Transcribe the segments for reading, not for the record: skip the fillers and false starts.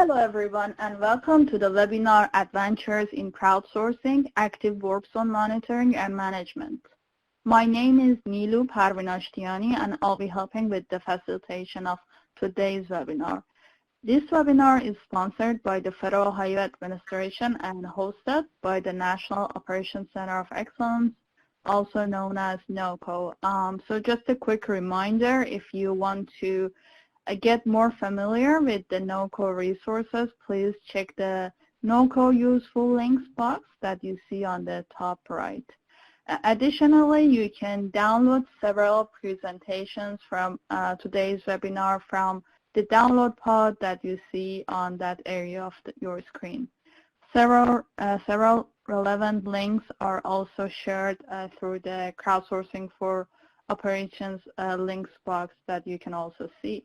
Hello everyone and welcome to the webinar Adventures in Crowdsourcing, Active Work Zone Monitoring and Management. My name is Nilu Parvinashtiani and I'll be helping with the facilitation of today's webinar. This webinar is sponsored by the Federal Highway Administration and hosted by the National Operations Center of Excellence, also known as NOCO. So just a quick reminder, if you want to get more familiar with the NOCO resources, please check the NOCO useful links box that you see on the top right. Additionally, you can download several presentations from today's webinar from the download pod that you see on that area of your screen. Several relevant links are also shared through the Crowdsourcing for Operations links box that you can also see.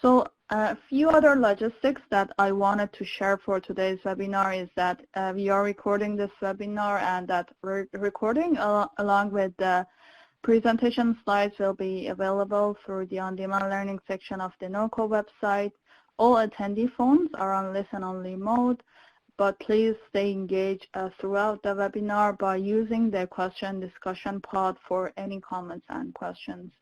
So a few other logistics that I wanted to share for today's webinar is that we are recording this webinar, and that recording along with the presentation slides will be available through the on-demand learning section of the NOCO website. All attendee phones are on listen-only mode, but please stay engaged throughout the webinar by using the question discussion pod for any comments and questions.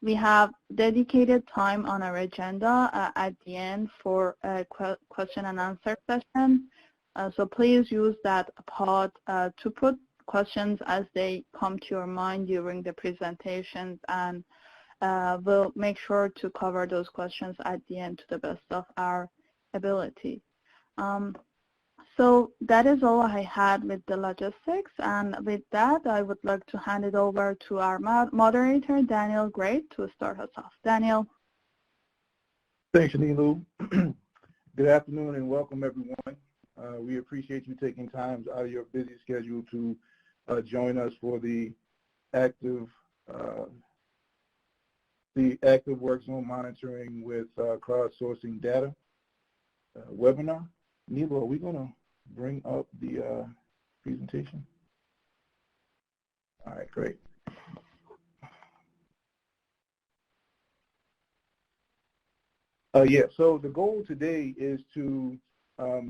We have dedicated time on our agenda at the end for a question and answer session. So please use that pod to put questions as they come to your mind during the presentations, and we'll make sure to cover those questions at the end to the best of our ability. So that is all I had with the logistics, and with that I would like to hand it over to our moderator, Daniel Grate, to start us off. Daniel. Thanks, Nilu. Good afternoon and welcome everyone. We appreciate you taking time out of your busy schedule to join us for the active work zone monitoring with crowdsourcing data webinar. Nilu, are we going to bring up the presentation? All right, great. So the goal today is to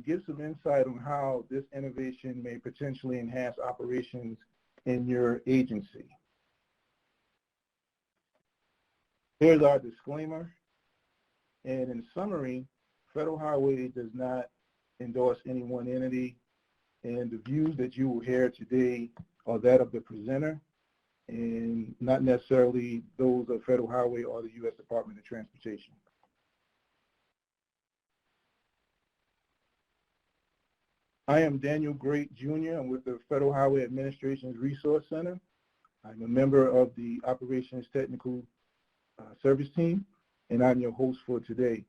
give some insight on how this innovation may potentially enhance operations in your agency. Here's our disclaimer. And in summary, Federal Highway does not endorse any one entity, and the views that you will hear today are that of the presenter and not necessarily those of Federal Highway or the U.S. Department of Transportation. I am Daniel Grate, Jr. I'm with the Federal Highway Administration's Resource Center. I'm a member of the Operations Technical Service Team, and I'm your host for today.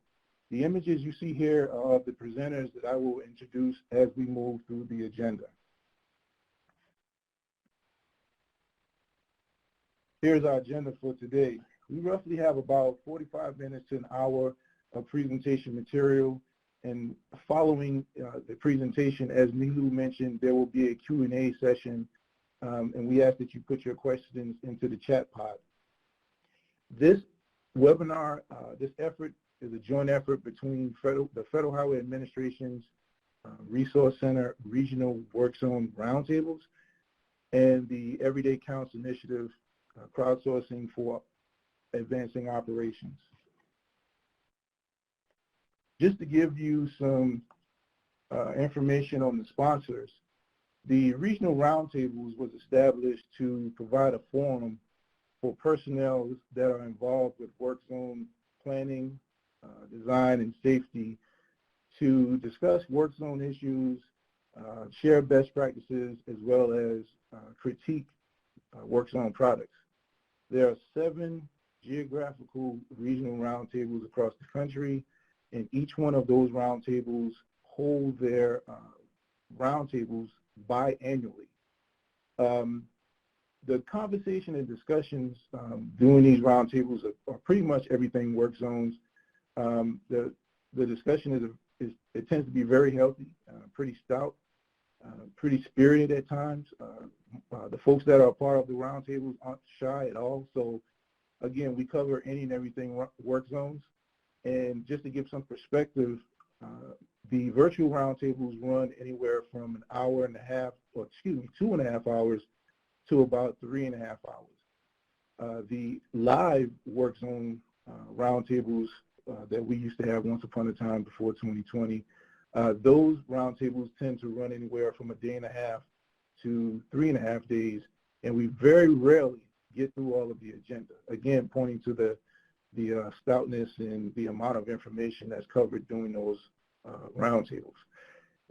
The images you see here are of the presenters that I will introduce as we move through the agenda. Here's our agenda for today. We roughly have about 45 minutes to an hour of presentation material, and following the presentation, as Nilu mentioned, there will be a Q&A session, and we ask that you put your questions into the chat pod. This webinar, this effort is a joint effort between the Federal Highway Administration's Resource Center Regional Work Zone Roundtables and the Everyday Counts Initiative, Crowdsourcing for Advancing Operations. Just to give you some information on the sponsors, the Regional Roundtables was established to provide a forum for personnel that are involved with work zone planning, design, and safety to discuss work zone issues, share best practices, as well as critique work zone products. There are 7 geographical regional roundtables across the country, and each one of those roundtables hold their roundtables biannually. The conversation and discussions during these roundtables are pretty much everything work zones. The discussion it tends to be very healthy, pretty stout, pretty spirited at times. The folks that are a part of the roundtables aren't shy at all. So again, we cover any and everything work zones, And just to give some perspective, the virtual roundtables run anywhere from an hour and a half, or excuse me, 2.5 hours to about 3.5 hours. The live work zone roundtables that we used to have once upon a time before 2020, those roundtables tend to run anywhere from a day and a half to 3.5 days, and we very rarely get through all of the agenda. Again, pointing to the stoutness and the amount of information that's covered during those roundtables.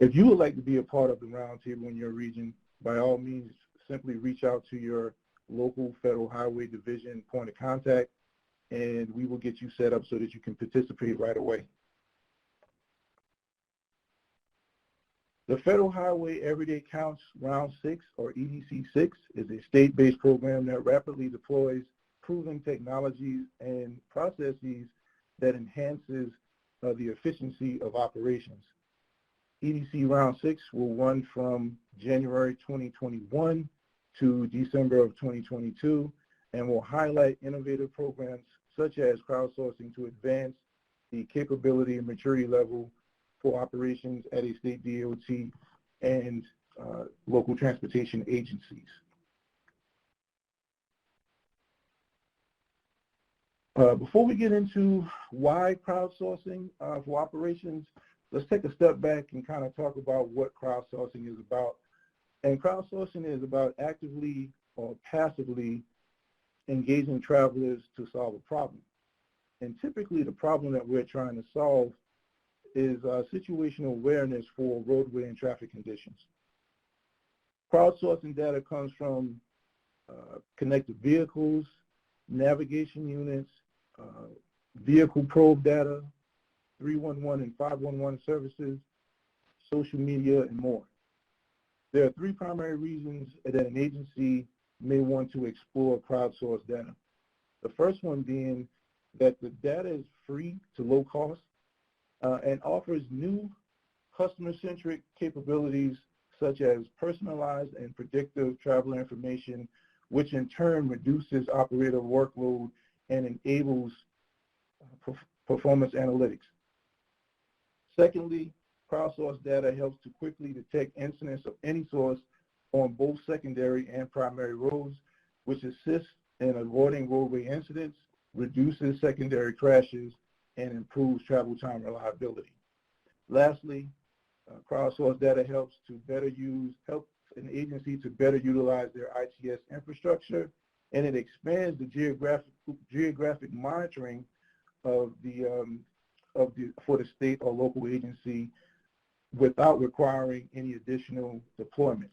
If you would like to be a part of the roundtable in your region, by all means, simply reach out to your local Federal Highway Division point of contact, and we will get you set up so that you can participate right away. The Federal Highway Everyday Counts Round 6, or EDC 6, is a state-based program that rapidly deploys proven technologies and processes that enhances the efficiency of operations. EDC Round 6 will run from January 2021 to December of 2022 and will highlight innovative programs such as crowdsourcing to advance the capability and maturity level for operations at a state DOT and local transportation agencies. Before we get into why crowdsourcing for operations, let's take a step back and kind of talk about what crowdsourcing is about. And crowdsourcing is about actively or passively engaging travelers to solve a problem. And typically the problem that we're trying to solve is situational awareness for roadway and traffic conditions. Crowdsourcing data comes from connected vehicles, navigation units, vehicle probe data, 311 and 511 services, social media, and more. There are three primary reasons that an agency may want to explore crowdsourced data. The first one being that the data is free to low cost and offers new customer-centric capabilities such as personalized and predictive traveler information, which in turn reduces operator workload and enables performance analytics. Secondly, crowdsourced data helps to quickly detect incidents of any source on both secondary and primary roads, which assists in avoiding roadway incidents, reduces secondary crashes, and improves travel time reliability. Lastly, crowdsourced data helps an agency to better utilize their ITS infrastructure, and it expands the geographic monitoring of for the state or local agency without requiring any additional deployment,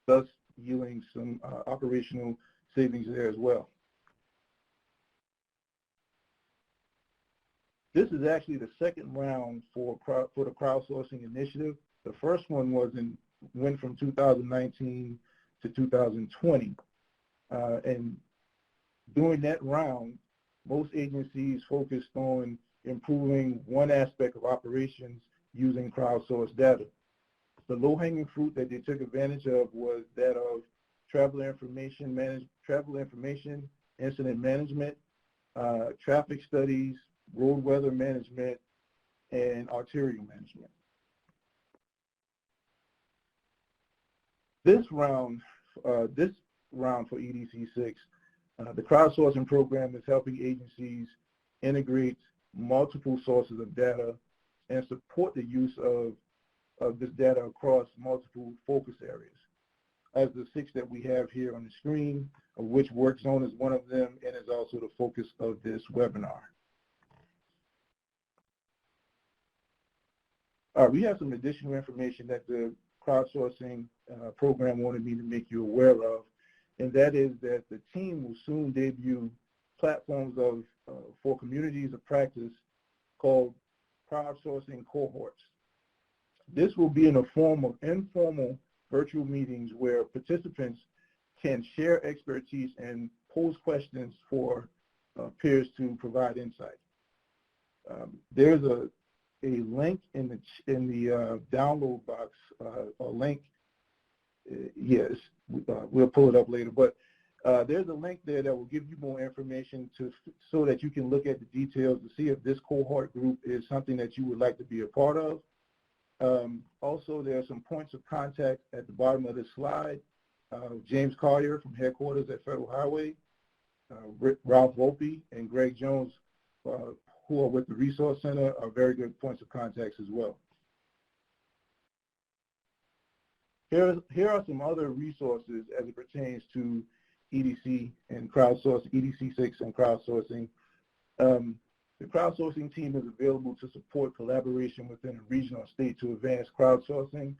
thus yielding some operational savings there as well. This is actually the second round for the crowdsourcing initiative. The first one went from 2019 to 2020. And during that round, most agencies focused on improving one aspect of operations using crowdsourced data. The low-hanging fruit that they took advantage of was that of traveler information, incident management, traffic studies, road weather management, and arterial management. This round for EDC 6, the crowdsourcing program is helping agencies integrate multiple sources of data and support the use of this data across multiple focus areas. As the 6 that we have here on the screen, of which work zone is one of them and is also the focus of this webinar. We have some additional information that the crowdsourcing program wanted me to make you aware of, and that is that the team will soon debut platforms for communities of practice called crowdsourcing cohorts. This will be in the form of informal virtual meetings where participants can share expertise and pose questions for peers to provide insight. There's a link in the download box, a link. Yes, we'll pull it up later. But There's a link there that will give you more information so that you can look at the details to see if this cohort group is something that you would like to be a part of. Also, there are some points of contact at the bottom of this slide. James Collier from headquarters at Federal Highway, Ralph Volpe, and Greg Jones, who are with the Resource Center, are very good points of contact as well. Here are some other resources as it pertains to EDC and crowdsourcing, EDC6 and crowdsourcing. The crowdsourcing team is available to support collaboration within a region or state to advance crowdsourcing.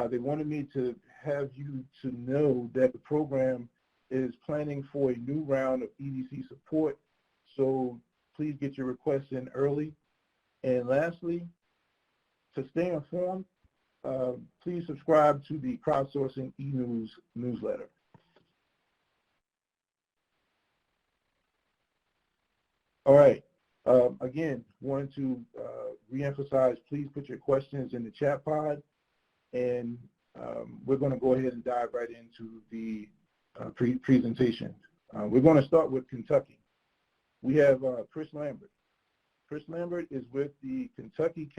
They wanted me to have you to know that the program is planning for a new round of EDC support, so please get your requests in early. And lastly, to stay informed, please subscribe to the Crowdsourcing e-news newsletter. All right. Again, wanted to reemphasize, please put your questions in the chat pod, and we're going to go ahead and dive right into the presentation. We're going to start with Kentucky. We have Chris Lambert. Chris Lambert is with the Kentucky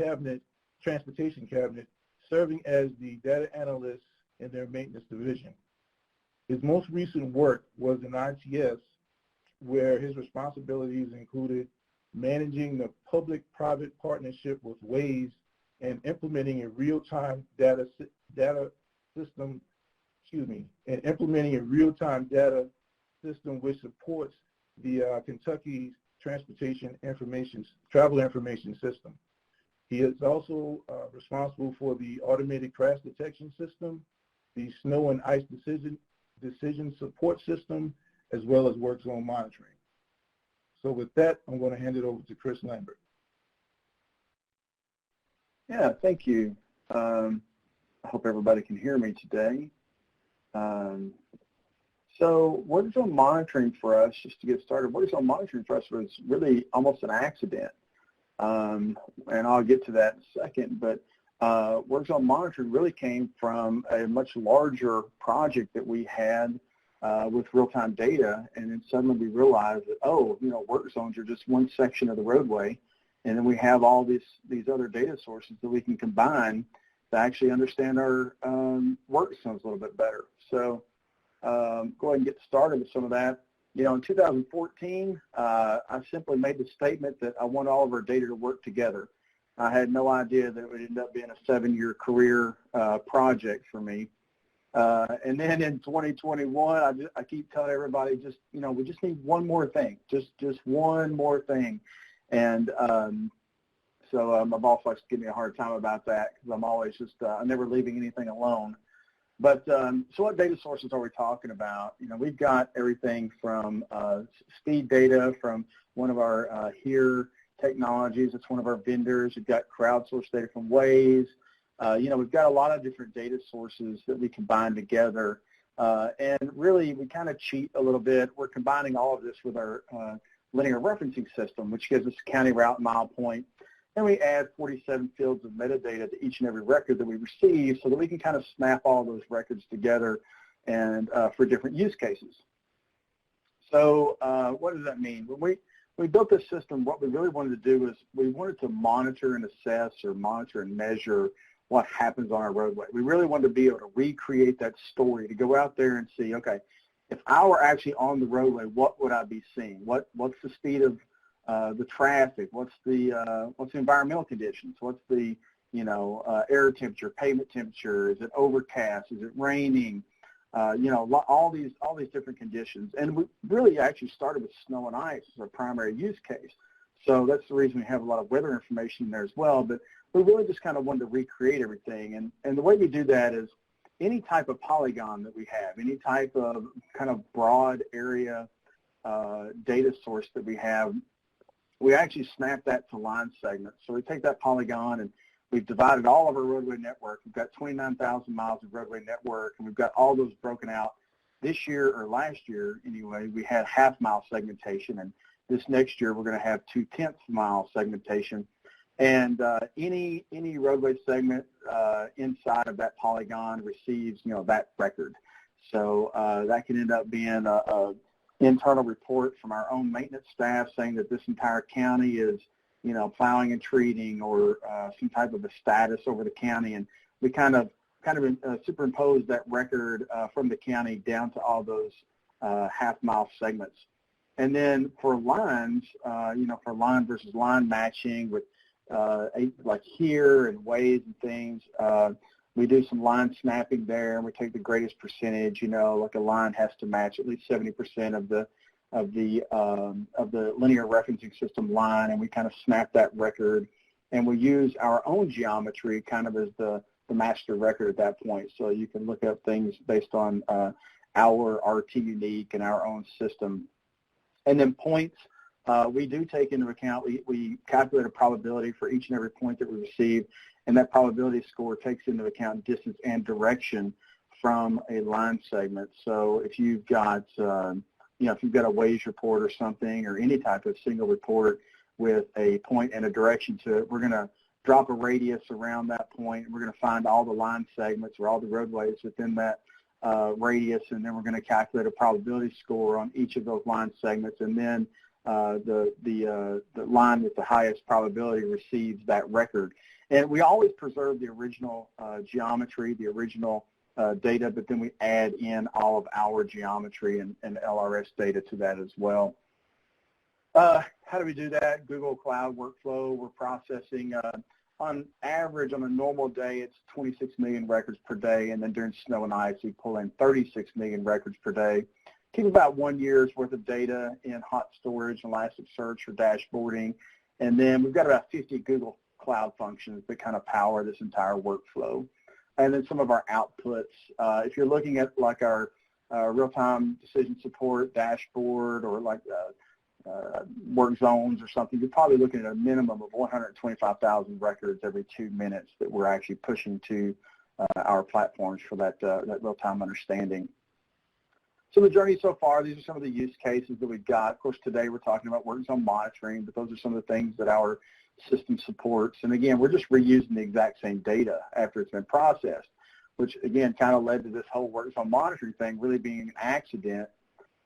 Transportation Cabinet, serving as the data analyst in their maintenance division. His most recent work was in ITS, where his responsibilities included managing the public-private partnership with Waze and implementing a real-time data system which supports the Kentucky Travel Information System. He is also responsible for the automated crash detection system, the snow and ice decision support system, as well as work zone monitoring. So with that, I'm going to hand it over to Chris Lambert. Yeah, thank you. I hope everybody can hear me today. So work zone monitoring for us, just to get started, work zone monitoring for us was really almost an accident. And I'll get to that in a second, but work zone monitoring really came from a much larger project that we had with real-time data, and then suddenly we realized that, oh, you know, work zones are just one section of the roadway, and then we have all these other data sources that we can combine to actually understand our work zones a little bit better. So go ahead and get started with some of that. You know, in 2014, I simply made the statement that I want all of our data to work together. I had no idea that it would end up being a 7-year career project for me. And then in 2021, I keep telling everybody, just, you know, we just need one more thing, just one more thing. And so my boss likes to give me a hard time about that because I'm always just, I'm never leaving anything alone. But so what data sources are we talking about? You know, we've got everything from speed data from one of our HERE technologies. It's one of our vendors. We've got crowdsourced data from Waze. You know, we've got a lot of different data sources that we combine together. And really, we kind of cheat a little bit. We're combining all of this with our linear referencing system, which gives us county route, mile point. And we add 47 fields of metadata to each and every record that we receive so that we can kind of snap all those records together and for different use cases. So what does that mean? When we built this system, what we really wanted to do is we wanted to monitor and assess or monitor and measure what happens on our roadway. We really wanted to be able to recreate that story, to go out there and see, okay, if I were actually on the roadway, what would I be seeing? What's the speed of the traffic? What's the environmental conditions? What's the air temperature, pavement temperature? Is it overcast? Is it raining? All these different conditions. And we really actually started with snow and ice as our primary use case. So that's the reason we have a lot of weather information in there as well. But we really just kind of wanted to recreate everything. And the way we do that is any type of polygon that we have, any type of kind of broad area data source that we have, we actually snap that to line segments. So we take that polygon and we've divided all of our roadway network. We've got 29,000 miles of roadway network, and we've got all those broken out. This year, or last year anyway, we had half-mile segmentation, and this next year we're going to have 2/10 mile segmentation. And any roadway segment inside of that polygon receives, that record. So that can end up being a internal report from our own maintenance staff saying that this entire county is, plowing and treating, or some type of a status over the county, and we kind of superimpose that record from the county down to all those half-mile segments. And then for lines, for line versus line matching with like here and ways and things, we do some line snapping there, and we take the greatest percentage. Like a line has to match at least 70% of the linear referencing system line, and we kind of snap that record, and we use our own geometry kind of as the master record at that point. So you can look up things based on our RT unique and our own system. And then points, we do take into account, we calculate a probability for each and every point that we receive, and that probability score takes into account distance and direction from a line segment. So if you've got, if you've got a Waze report or something, or any type of single report with a point and a direction to it, we're going to drop a radius around that point, and we're going to find all the line segments or all the roadways within that radius, and then we're going to calculate a probability score on each of those line segments, and then the line with the highest probability receives that record. And we always preserve the original geometry, the original data, but then we add in all of our geometry and LRS data to that as well. How do we do that? Google Cloud workflow. We're processing, on average, on a normal day, it's 26 million records per day, and then during snow and ice, we pull in 36 million records per day. Keep about 1 year's worth of data in hot storage, Elasticsearch, or dashboarding, and then we've got about 50 Google Cloud functions that kind of power this entire workflow. And then some of our outputs. If you're looking at like our real-time decision support dashboard, or like work zones or something, you're probably looking at a minimum of 125,000 records every 2 minutes that we're actually pushing to our platforms for that real-time understanding. So the journey so far, these are some of the use cases that we've got. Of course, today we're talking about work zone monitoring, but those are some of the things that our system supports. And again, we're just reusing the exact same data after it's been processed, which again kind of led to this whole work zone monitoring thing really being an accident.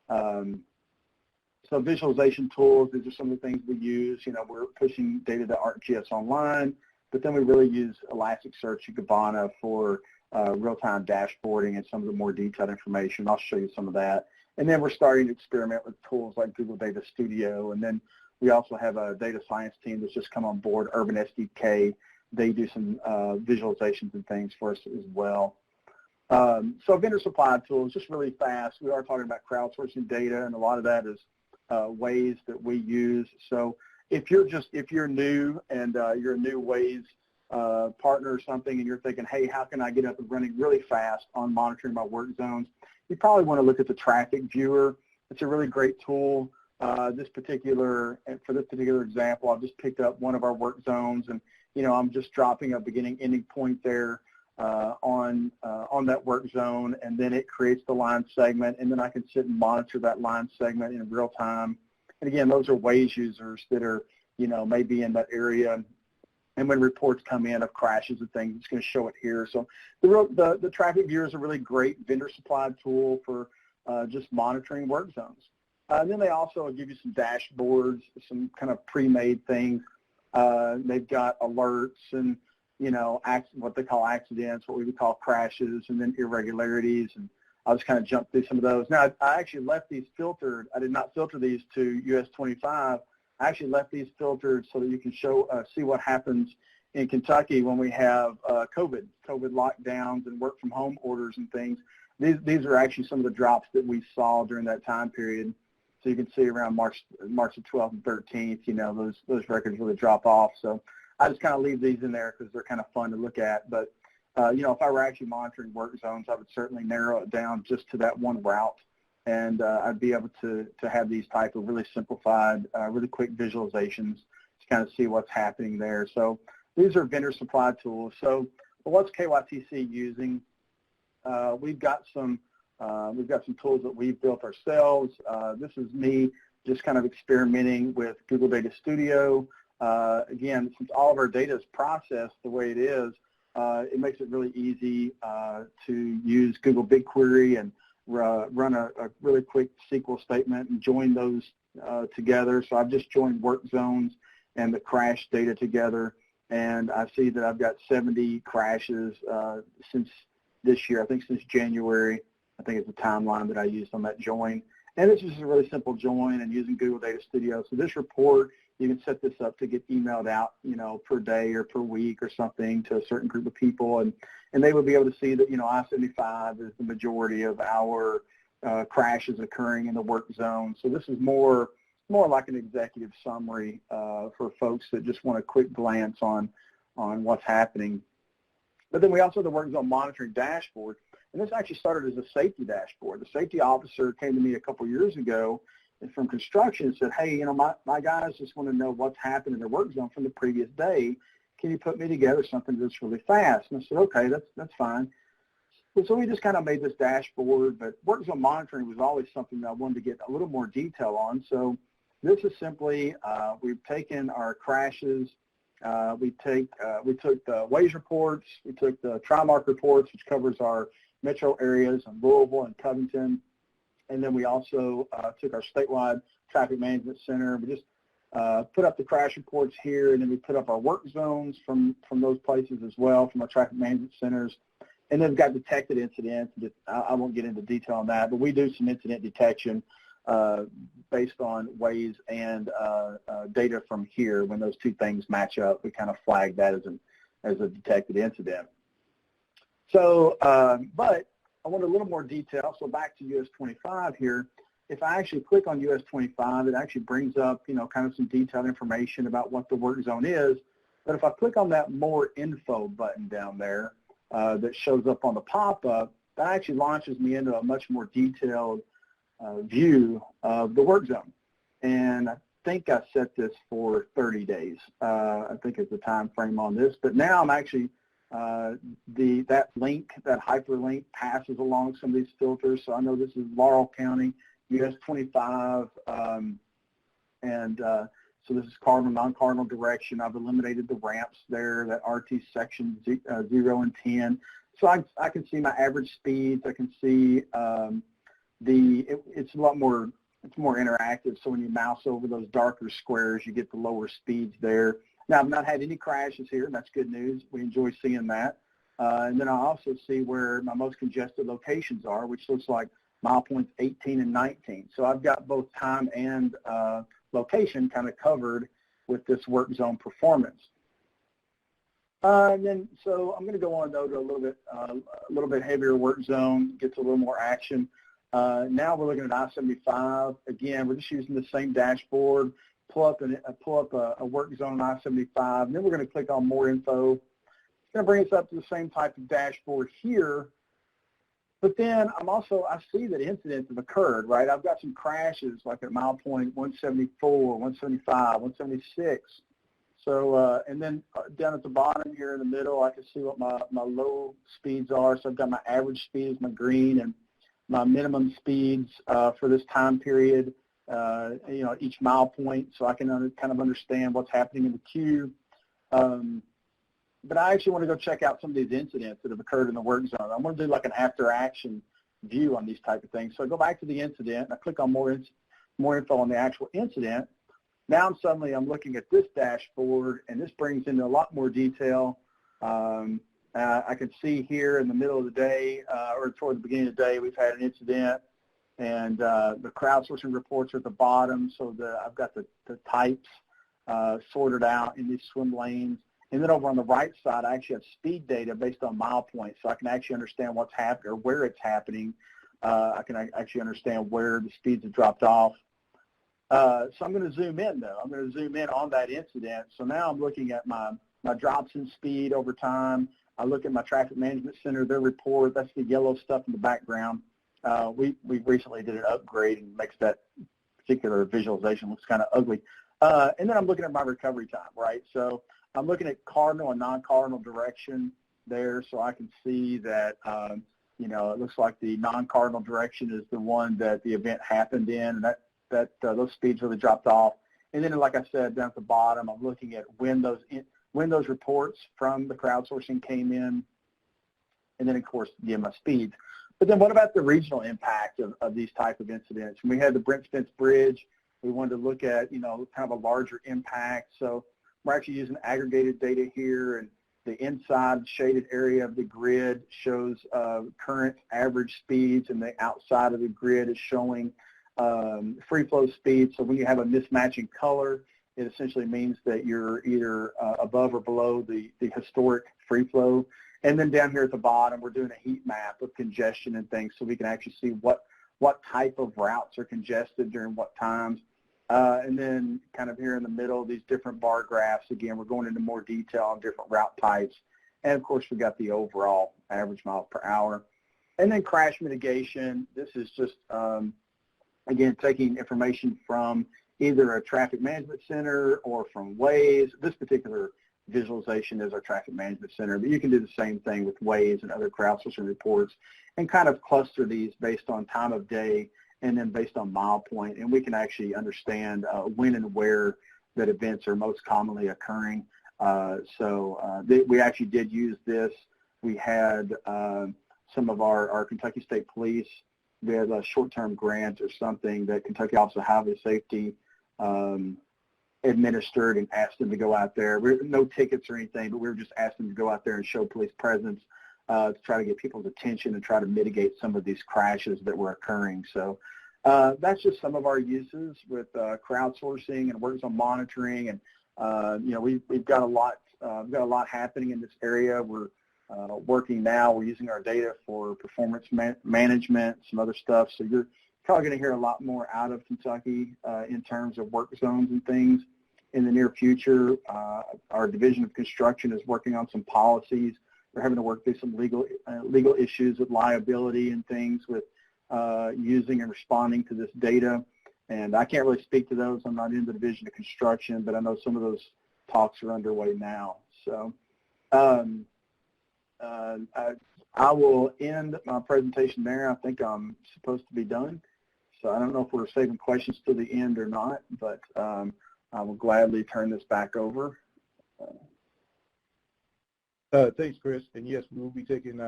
So visualization tools, these are some of the things we use. We're pushing data to ArcGIS Online, but then we really use Elasticsearch and Kibana for real-time dashboarding and some of the more detailed information. I'll show you some of that. And then we're starting to experiment with tools like Google Data Studio, and then we also have a data science team that's just come on board, Urban SDK. They do some visualizations and things for us as well. So vendor supplied tools, just really fast. We are talking about crowdsourcing data, and a lot of that is ways that we use. So if you're new and you're a new Waze partner or something, and you're thinking, hey, how can I get up and running really fast on monitoring my work zones, you probably want to look at the traffic viewer. It's a really great tool. For this particular example, I've just picked up one of our work zones, and I'm just dropping a beginning ending point there on that work zone, and then it creates the line segment, and then I can sit and monitor that line segment in real time. And again, those are Waze users that are maybe in that area, and when reports come in of crashes and things, it's going to show it here. So the traffic viewer is a really great vendor supplied tool for just monitoring work zones. And then they also give you some dashboards, some kind of pre-made things. They've got alerts and, what they call accidents, what we would call crashes, and then irregularities. And I'll just kind of jump through some of those. Now, I actually left these filtered. I did not filter these to US 25. I actually left these filtered so that you can see what happens in Kentucky when we have COVID lockdowns and work from home orders and things. These are actually some of the drops that we saw during that time period. So you can see around March the 12th and 13th, those records really drop off. So I just kind of leave these in there because they're kind of fun to look at. But, if I were actually monitoring work zones, I would certainly narrow it down just to that one route. And I'd be able to have these type of really simplified, really quick visualizations to kind of see what's happening there. So these are vendor supplied tools. So what's KYTC using? We've got some tools that we've built ourselves. This is me just kind of experimenting with Google Data Studio. Again, since all of our data is processed the way it is, it makes it really easy to use Google BigQuery and run a really quick SQL statement and join those together. So I've just joined work zones and the crash data together, and I see that I've got 70 crashes since this year. I think since January. I think it's the timeline that I used on that join. And it's just a really simple join and using Google Data Studio. So this report, you can set this up to get emailed out, per day or per week or something to a certain group of people. And they would be able to see that, I-75 is the majority of our crashes occurring in the work zone. So this is more like an executive summary for folks that just want a quick glance on what's happening. But then we also have the work zone monitoring dashboard. And this actually started as a safety dashboard. The safety officer came to me a couple years ago from construction and said, hey, my guys just want to know what's happened in their work zone from the previous day. Can you put me together something that's really fast? And I said, okay, that's fine. So we just kind of made this dashboard, but work zone monitoring was always something that I wanted to get a little more detail on. So this is simply, we've taken our crashes, we took the WAZE reports, we took the TriMark reports, which covers our metro areas in Louisville and Covington, and then we also took our statewide traffic management center. We just put up the crash reports here, and then we put up our work zones from those places as well, from our traffic management centers. And then we've got detected incidents. I won't get into detail on that, but we do some incident detection based on WAZE and data from here. When those two things match up, we kind of flag that as a detected incident. So, but I want a little more detail. So back to US 25 here. If I actually click on US 25, it actually brings up, kind of some detailed information about what the work zone is. But if I click on that more info button down there that shows up on the pop-up, that actually launches me into a much more detailed view of the work zone. And I think I set this for 30 days. I think is the time frame on this. But now I'm actually that hyperlink passes along some of these filters. So I know this is Laurel County, US 25, so this is cardinal, non-cardinal direction. I've eliminated the ramps there, that RT section 0 and 10. So I can see my average speeds. I can see it's a lot more, it's more interactive. So when you mouse over those darker squares, you get the lower speeds there. Now, I've not had any crashes here, and that's good news. We enjoy seeing that. And then I also see where my most congested locations are, which looks like mile points 18 and 19. So I've got both time and location kind of covered with this work zone performance. And then, so I'm going to go on though to a little bit heavier work zone, gets a little more action. Now we're looking at I-75. Again, we're just using the same dashboard. Pull up a work zone on I-75, and then we're going to click on more info. It's going to bring us up to the same type of dashboard here. But then I see that incidents have occurred, right? I've got some crashes like at mile point 174, 175, 176. So, and then down at the bottom here in the middle, I can see what my low speeds are. So I've got my average speed as my green and my minimum speeds for this time period, each mile point, so I can kind of understand what's happening in the queue. But I actually want to go check out some of these incidents that have occurred in the work zone. I want to do like an after-action view on these type of things. So I go back to the incident, and I click on more info on the actual incident. Now I'm looking at this dashboard, and this brings into a lot more detail. I can see here in the middle of the day or toward the beginning of the day, we've had an incident, and the crowdsourcing reports are at the bottom, so I've got the types sorted out in these swim lanes. And then over on the right side, I actually have speed data based on mile points, so I can actually understand what's happening or where it's happening. I can actually understand where the speeds have dropped off. So I'm going to zoom in, though. I'm going to zoom in on that incident. So now I'm looking at my drops in speed over time. I look at my traffic management center, their report. That's the yellow stuff in the background. We recently did an upgrade and makes that particular visualization looks kind of ugly. And then I'm looking at my recovery time, right? So I'm looking at cardinal and non-cardinal direction there, so I can see that, it looks like the non-cardinal direction is the one that the event happened in, and that those speeds really dropped off. And then, like I said, down at the bottom, I'm looking at when those reports from the crowdsourcing came in, and then, of course, my speeds. But then what about the regional impact of these type of incidents? When we had the Brent Spence Bridge, we wanted to look at, kind of a larger impact. So we're actually using aggregated data here, and the inside shaded area of the grid shows current average speeds, and the outside of the grid is showing free flow speeds. So when you have a mismatching color, it essentially means that you're either above or below the historic free flow. And then down here at the bottom, we're doing a heat map of congestion and things, so we can actually see what type of routes are congested during what times. And then kind of here in the middle, these different bar graphs, again, we're going into more detail on different route types. And of course, we've got the overall average miles per hour. And then crash mitigation. This is just, again, taking information from either a traffic management center or from Waze. This particular visualization is our traffic management center, but you can do the same thing with Waze and other crowdsourcing reports and kind of cluster these based on time of day and then based on mile point, and we can actually understand when and where that events are most commonly occurring. We actually did use this. We had some of our Kentucky State Police, we had a short-term grant or something that Kentucky Office of Highway Safety administered and asked them to go out there. No tickets or anything, but we were just asking them to go out there and show police presence to try to get people's attention and try to mitigate some of these crashes that were occurring. So that's just some of our uses with crowdsourcing and works on monitoring. And we've got a lot happening in this area. We're working now. We're using our data for performance management, some other stuff. So you're probably going to hear a lot more out of Kentucky in terms of work zones and things in the near future. Our Division of Construction is working on some policies. We're having to work through some legal issues with liability and things with using and responding to this data. And I can't really speak to those. I'm not in the Division of Construction, but I know some of those talks are underway now. So I will end my presentation there. I think I'm supposed to be done. So I don't know if we're saving questions to the end or not, but I will gladly turn this back over. Thanks, Chris. And yes, we will be taking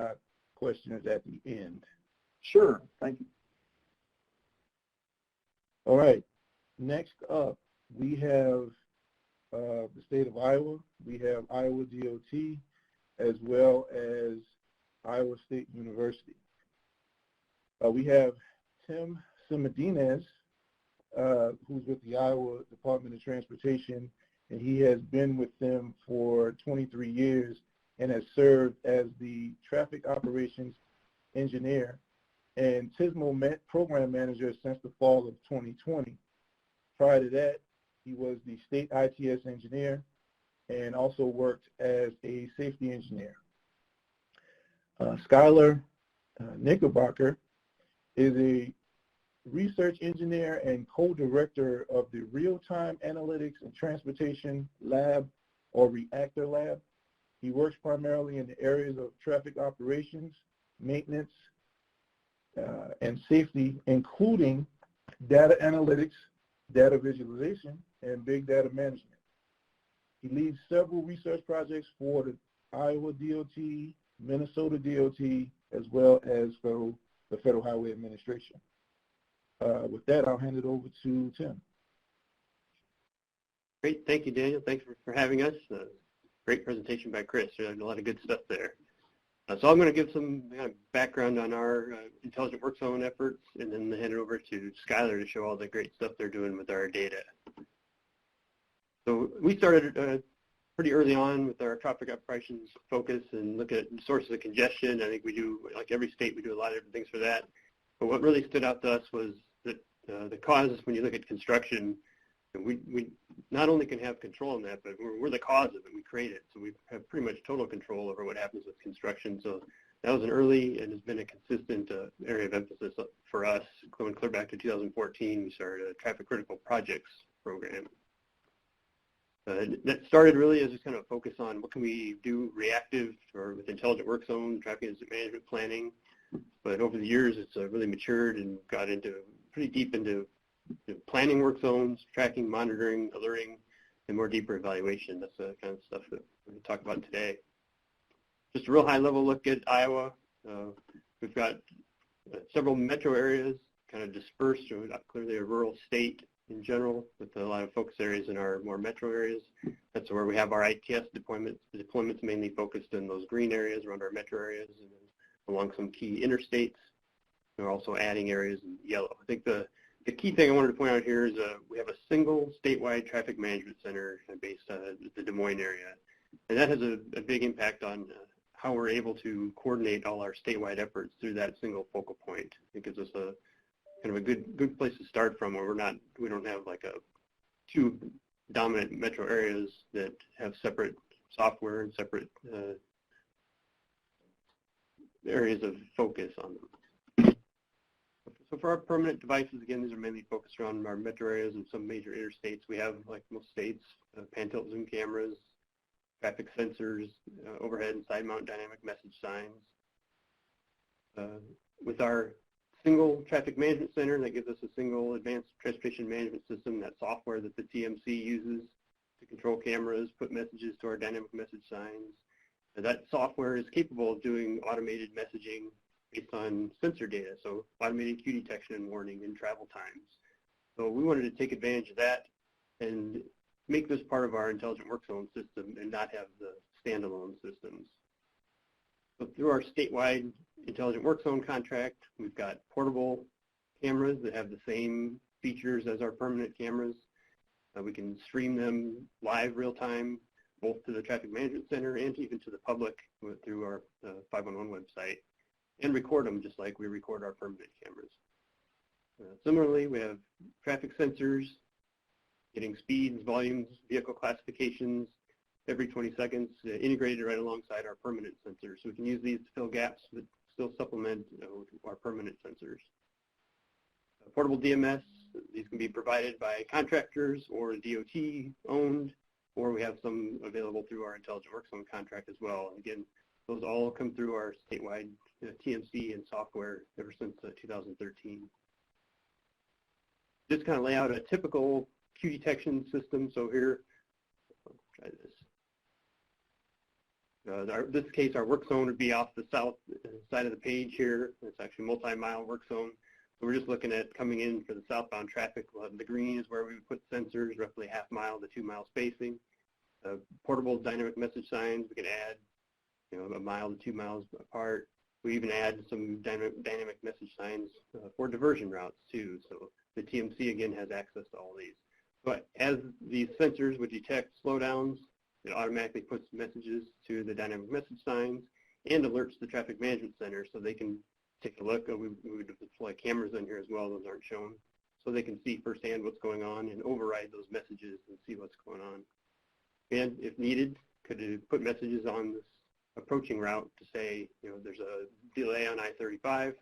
questions at the end. Sure. Thank you. All right. Next up, we have the state of Iowa. We have Iowa DOT as well as Iowa State University. We have Tim Simodynes, who's with the Iowa Department of Transportation, and he has been with them for 23 years and has served as the traffic operations engineer and TSMO program manager since the fall of 2020. Prior to that, he was the state ITS engineer and also worked as a safety engineer. Skylar Knickerbocker is a research engineer and co-director of the Real-Time Analytics and Transportation Lab, or Reactor Lab. He works primarily in the areas of traffic operations, maintenance, and safety, including data analytics, data visualization, and big data management. He leads several research projects for the Iowa DOT, Minnesota DOT, as well as the Federal Highway Administration. With that, I'll hand it over to Tim. Great. Thank you, Daniel. Thanks for having us. Great presentation by Chris. There's a lot of good stuff there. So I'm going to give some background on our intelligent work zone efforts and then hand it over to Skylar to show all the great stuff they're doing with our data. So we started pretty early on with our traffic operations focus and look at sources of congestion. I think we do, like every state, we do a lot of different things for that. But what really stood out to us was that the causes, when you look at construction, we not only can have control on that, but we're the cause of it. We create it. So we have pretty much total control over what happens with construction. So that was an early and has been a consistent area of emphasis for us. Going clear back to 2014, we started a traffic critical projects program. That started really as just kind of focus on what can we do reactive or with intelligent work zone, traffic management planning. But over the years, it's really matured and got into pretty deep into planning work zones, tracking, monitoring, alerting, and more deeper evaluation. That's the kind of stuff that we're going to talk about today. Just a real high-level look at Iowa. We've got several metro areas kind of dispersed, so not clearly a rural state in general, with a lot of focus areas in our more metro areas. That's where we have our ITS deployments mainly focused in those green areas around our metro areas and then along some key interstates. We're also adding areas in yellow. I think the key thing I wanted to point out here is we have a single statewide traffic management center based at the Des Moines area. And that has a big impact on how we're able to coordinate all our statewide efforts through that single focal point. It gives us a kind of a good place to start from, where we don't have like two dominant metro areas that have separate software and separate areas of focus on them. So for our permanent devices, again, these are mainly focused around our metro areas and some major interstates. We have, like most states, pan-tilt zoom cameras, traffic sensors, overhead and side mount dynamic message signs. With our single traffic management center, that gives us a single advanced transportation management system, that software that the TMC uses to control cameras, put messages to our dynamic message signs. And that software is capable of doing automated messaging based on sensor data, so automated queue detection and warning and travel times. So we wanted to take advantage of that and make this part of our intelligent work zone system and not have the standalone systems. So through our statewide intelligent work zone contract, we've got portable cameras that have the same features as our permanent cameras. We can stream them live real time, both to the traffic management center and even to the public through our 511 website, and record them just like we record our permanent cameras. Similarly, we have traffic sensors, getting speeds, volumes, vehicle classifications every 20 seconds, integrated right alongside our permanent sensors. So we can use these to fill gaps but still supplement our permanent sensors. Portable DMS, these can be provided by contractors or DOT owned, or we have some available through our intelligent work zone contract as well. Again, those all come through our statewide TMC and software ever since 2013. Just kind of lay out a typical queue detection system. So here, I'll try this. In this case, our work zone would be off the south side of the page here. It's actually a multi-mile work zone. So we're just looking at coming in for the southbound traffic. The green is where we would put sensors, roughly half-mile to 2-mile spacing. Portable dynamic message signs, we can add, a mile to 2 miles apart. We even add some dynamic message signs for diversion routes too. So the TMC again has access to all these. But as these sensors would detect slowdowns, it automatically puts messages to the dynamic message signs and alerts the traffic management center so they can take a look. We would deploy cameras in here as well, those aren't shown, so they can see firsthand what's going on and override those messages and see what's going on. And if needed, could put messages on this approaching route to say, there's a delay on I-35,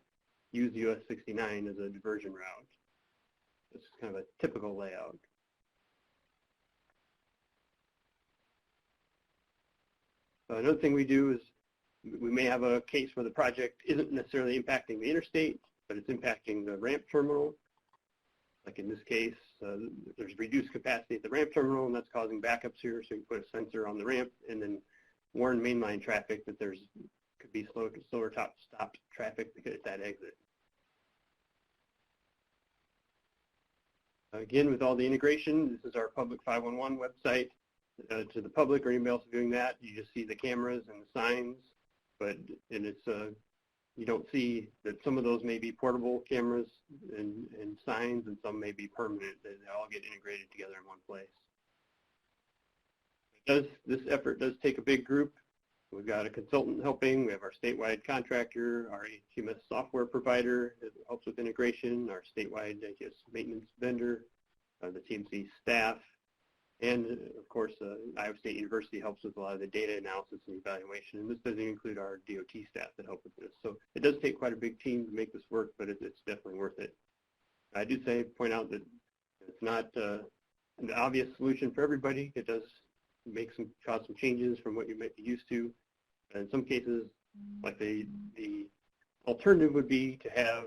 use US 69 as a diversion route. This is kind of a typical layout. Another thing we do is we may have a case where the project isn't necessarily impacting the interstate, but it's impacting the ramp terminal. Like in this case, there's reduced capacity at the ramp terminal, and that's causing backups here, so you put a sensor on the ramp and then warn mainline traffic that could be slower stopped traffic at that exit. Again, with all the integration, this is our public 511 website. To the public or anybody else doing that, you just see the cameras and the signs, you don't see that some of those may be portable cameras and signs, and some may be permanent. They all get integrated together in one place. This effort does take a big group. We've got a consultant helping. We have our statewide contractor, our ATMS software provider that helps with integration, our statewide ATS maintenance vendor, the TMC staff, and of course, Iowa State University helps with a lot of the data analysis and evaluation. And this doesn't include our DOT staff that help with this. So it does take quite a big team to make this work, but it's definitely worth it. I do point out that it's not an obvious solution for everybody. It does cause some changes from what you might be used to. And in some cases, like the alternative would be to have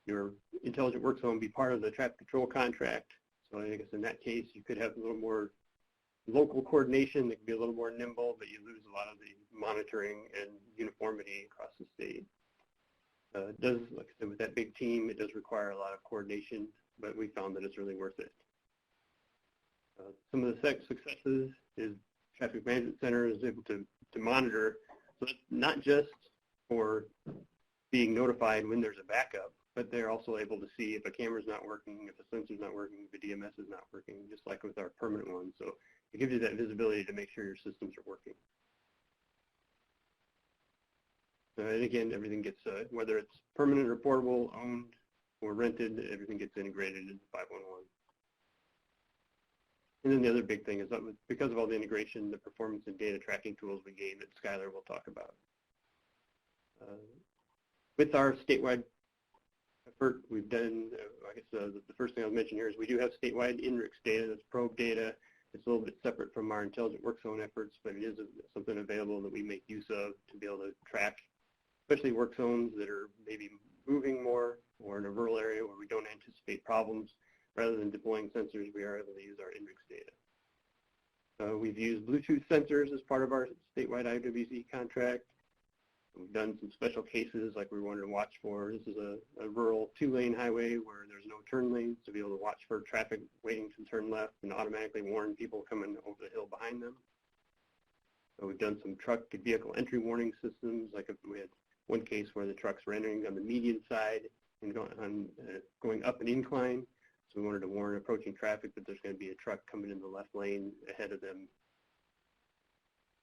your intelligent work zone be part of the traffic control contract. So I guess in that case, you could have a little more local coordination that could be a little more nimble, but you lose a lot of the monitoring and uniformity across the state. It does, like I said, with that big team, it does require a lot of coordination, but we found that it's really worth it. Some of the successes is Traffic Management Center is able to monitor, so it's not just for being notified when there's a backup, but they're also able to see if a camera's not working, if a sensor's not working, if a DMS is not working, just like with our permanent ones. So it gives you that visibility to make sure your systems are working. And again, everything gets, whether it's permanent or portable, owned or rented, everything gets integrated into 511. And then the other big thing is that because of all the integration, the performance and data tracking tools we gained that Skylar will talk about. With our statewide effort, we've done, I guess the first thing I'll mention here is we do have statewide INRIX data, that's probe data. It's a little bit separate from our intelligent work zone efforts, but it is something available that we make use of to be able to track, especially work zones that are maybe moving more or in a rural area where we don't anticipate problems. Rather than deploying sensors, we are able to use our INRIX data. We've used Bluetooth sensors as part of our statewide IWZ contract. We've done some special cases like we wanted to watch for. This is a rural 2-lane highway where there's no turn lanes to be able to watch for traffic waiting to turn left and automatically warn people coming over the hill behind them. So we've done some truck vehicle entry warning systems. Like if we had one case where the trucks were entering on the median side and going up an incline. So we wanted to warn approaching traffic that there's going to be a truck coming in the left lane ahead of them.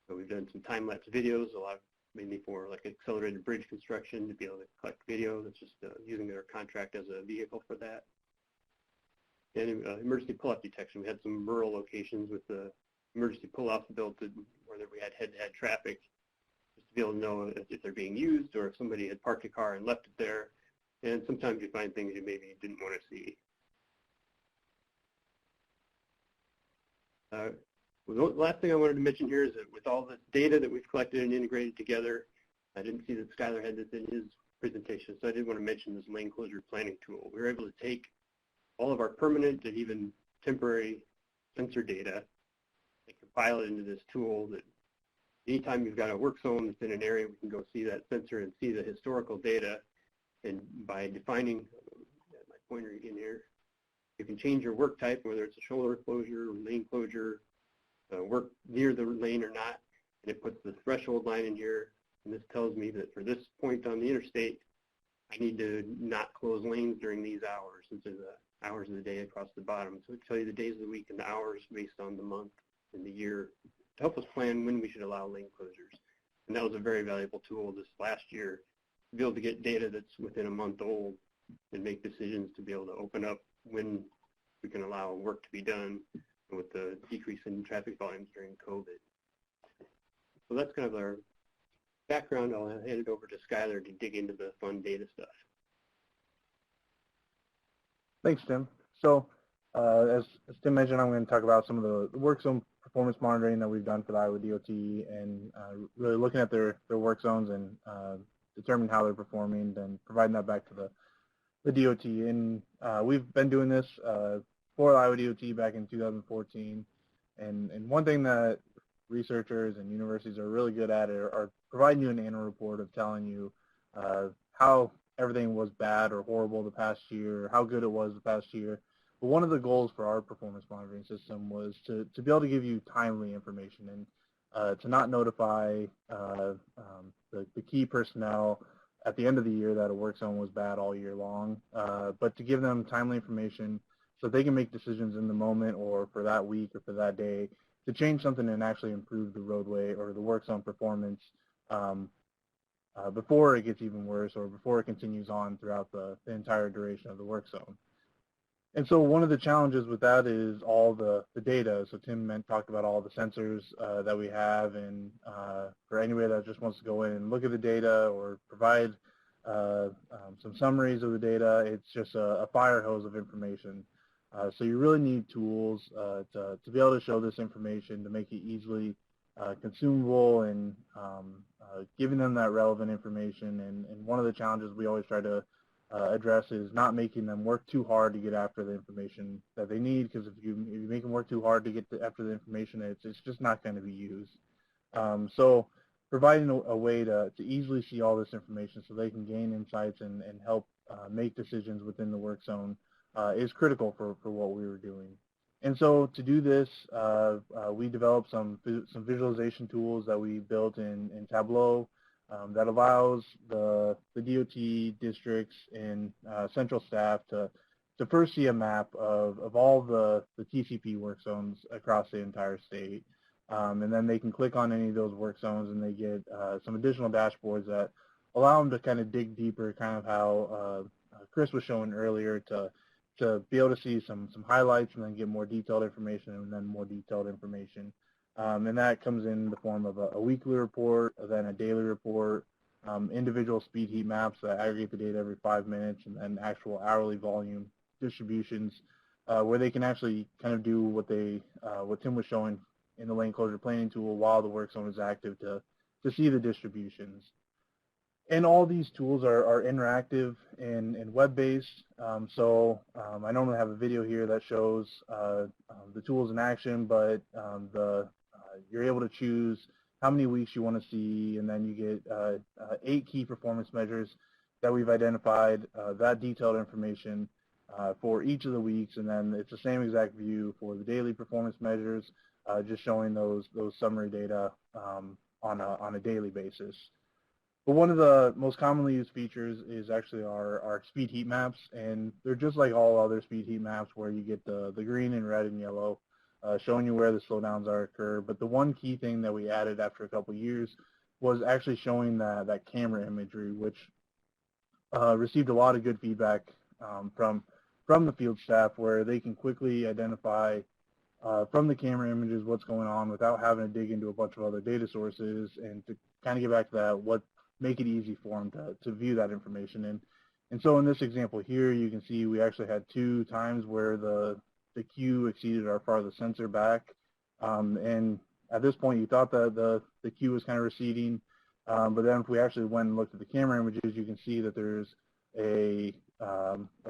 So we've done some time-lapse videos, a lot mainly for like accelerated bridge construction to be able to collect video. That's just using their contract as a vehicle for that. And emergency pull-off detection. We had some rural locations with the emergency pull-offs built where we had head-to-head traffic, just to be able to know if they're being used or if somebody had parked a car and left it there. And sometimes you find things you maybe didn't want to see. The last thing I wanted to mention here is that with all the data that we've collected and integrated together, I didn't see that Skylar had this in his presentation, so I did want to mention this lane closure planning tool. We were able to take all of our permanent and even temporary sensor data and compile it into this tool that anytime you've got a work zone that's in an area, we can go see that sensor and see the historical data. And by defining, my pointer again here, you can change your work type, whether it's a shoulder closure or lane closure, work near the lane or not, and it puts the threshold line in here. And this tells me that for this point on the interstate, I need to not close lanes during these hours. These are the hours of the day across the bottom. So it tells you the days of the week and the hours based on the month and the year to help us plan when we should allow lane closures. And that was a very valuable tool this last year to be able to get data that's within a month old and make decisions to be able to open up when we can allow work to be done with the decrease in traffic volumes during COVID. So that's kind of our background. I'll hand it over to Skylar to dig into the fun data stuff. Thanks, Tim. So as Tim mentioned, I'm going to talk about some of the work zone performance monitoring that we've done for the Iowa DOT and really looking at their work zones and determining how they're performing and providing that back to the DOT. And we've been doing this for Iowa DOT back in 2014. And one thing that researchers and universities are really good at are providing you an annual report of telling you how everything was bad or horrible the past year, or how good it was the past year. But one of the goals for our performance monitoring system was to be able to give you timely information and to not notify the key personnel at the end of the year that a work zone was bad all year long, but to give them timely information so they can make decisions in the moment or for that week or for that day to change something and actually improve the roadway or the work zone performance before it gets even worse or before it continues on throughout the entire duration of the work zone. And so one of the challenges with that is all the data. So Tim talked about all the sensors that we have, and for anybody that just wants to go in and look at the data or provide some summaries of the data, it's just a fire hose of information. So you really need tools to be able to show this information, to make it easily consumable and giving them that relevant information. And one of the challenges we always try to address is not making them work too hard to get after the information that they need, because if you make them work too hard to get after the information, it's just not going to be used. So providing a way to easily see all this information so they can gain insights and help make decisions within the work zone is critical for what we were doing. And so to do this, we developed some visualization tools that we built in Tableau that allows the DOT districts and central staff to first see a map of all the TCP work zones across the entire state. And then they can click on any of those work zones and they get some additional dashboards that allow them to kind of dig deeper, kind of how Chris was showing earlier, to be able to see some highlights and then get more detailed information and then more detailed information. And that comes in the form of a weekly report, then a daily report, individual speed heat maps that aggregate the data every 5 minutes, and then actual hourly volume distributions where they can actually kind of do what Tim was showing in the lane closure planning tool while the work zone is active to see the distributions. And all these tools are interactive and web-based. So I normally have a video here that shows the tools in action, but you're able to choose how many weeks you want to see, and then you get 8 key performance measures that we've identified, that detailed information for each of the weeks, and then it's the same exact view for the daily performance measures, just showing those summary data on a daily basis. But one of the most commonly used features is actually our speed heat maps, and they're just like all other speed heat maps where you get the green and red and yellow showing you where the slowdowns are occur. But the one key thing that we added after a couple of years was actually showing that camera imagery, which received a lot of good feedback from the field staff, where they can quickly identify from the camera images what's going on without having to dig into a bunch of other data sources, and to kind of get back to that, make it easy for them to view that information. And so in this example here, you can see we actually had 2 times where the queue exceeded our farthest sensor back. And at this point, you thought that the queue was kind of receding. But then if we actually went and looked at the camera images, you can see that there's a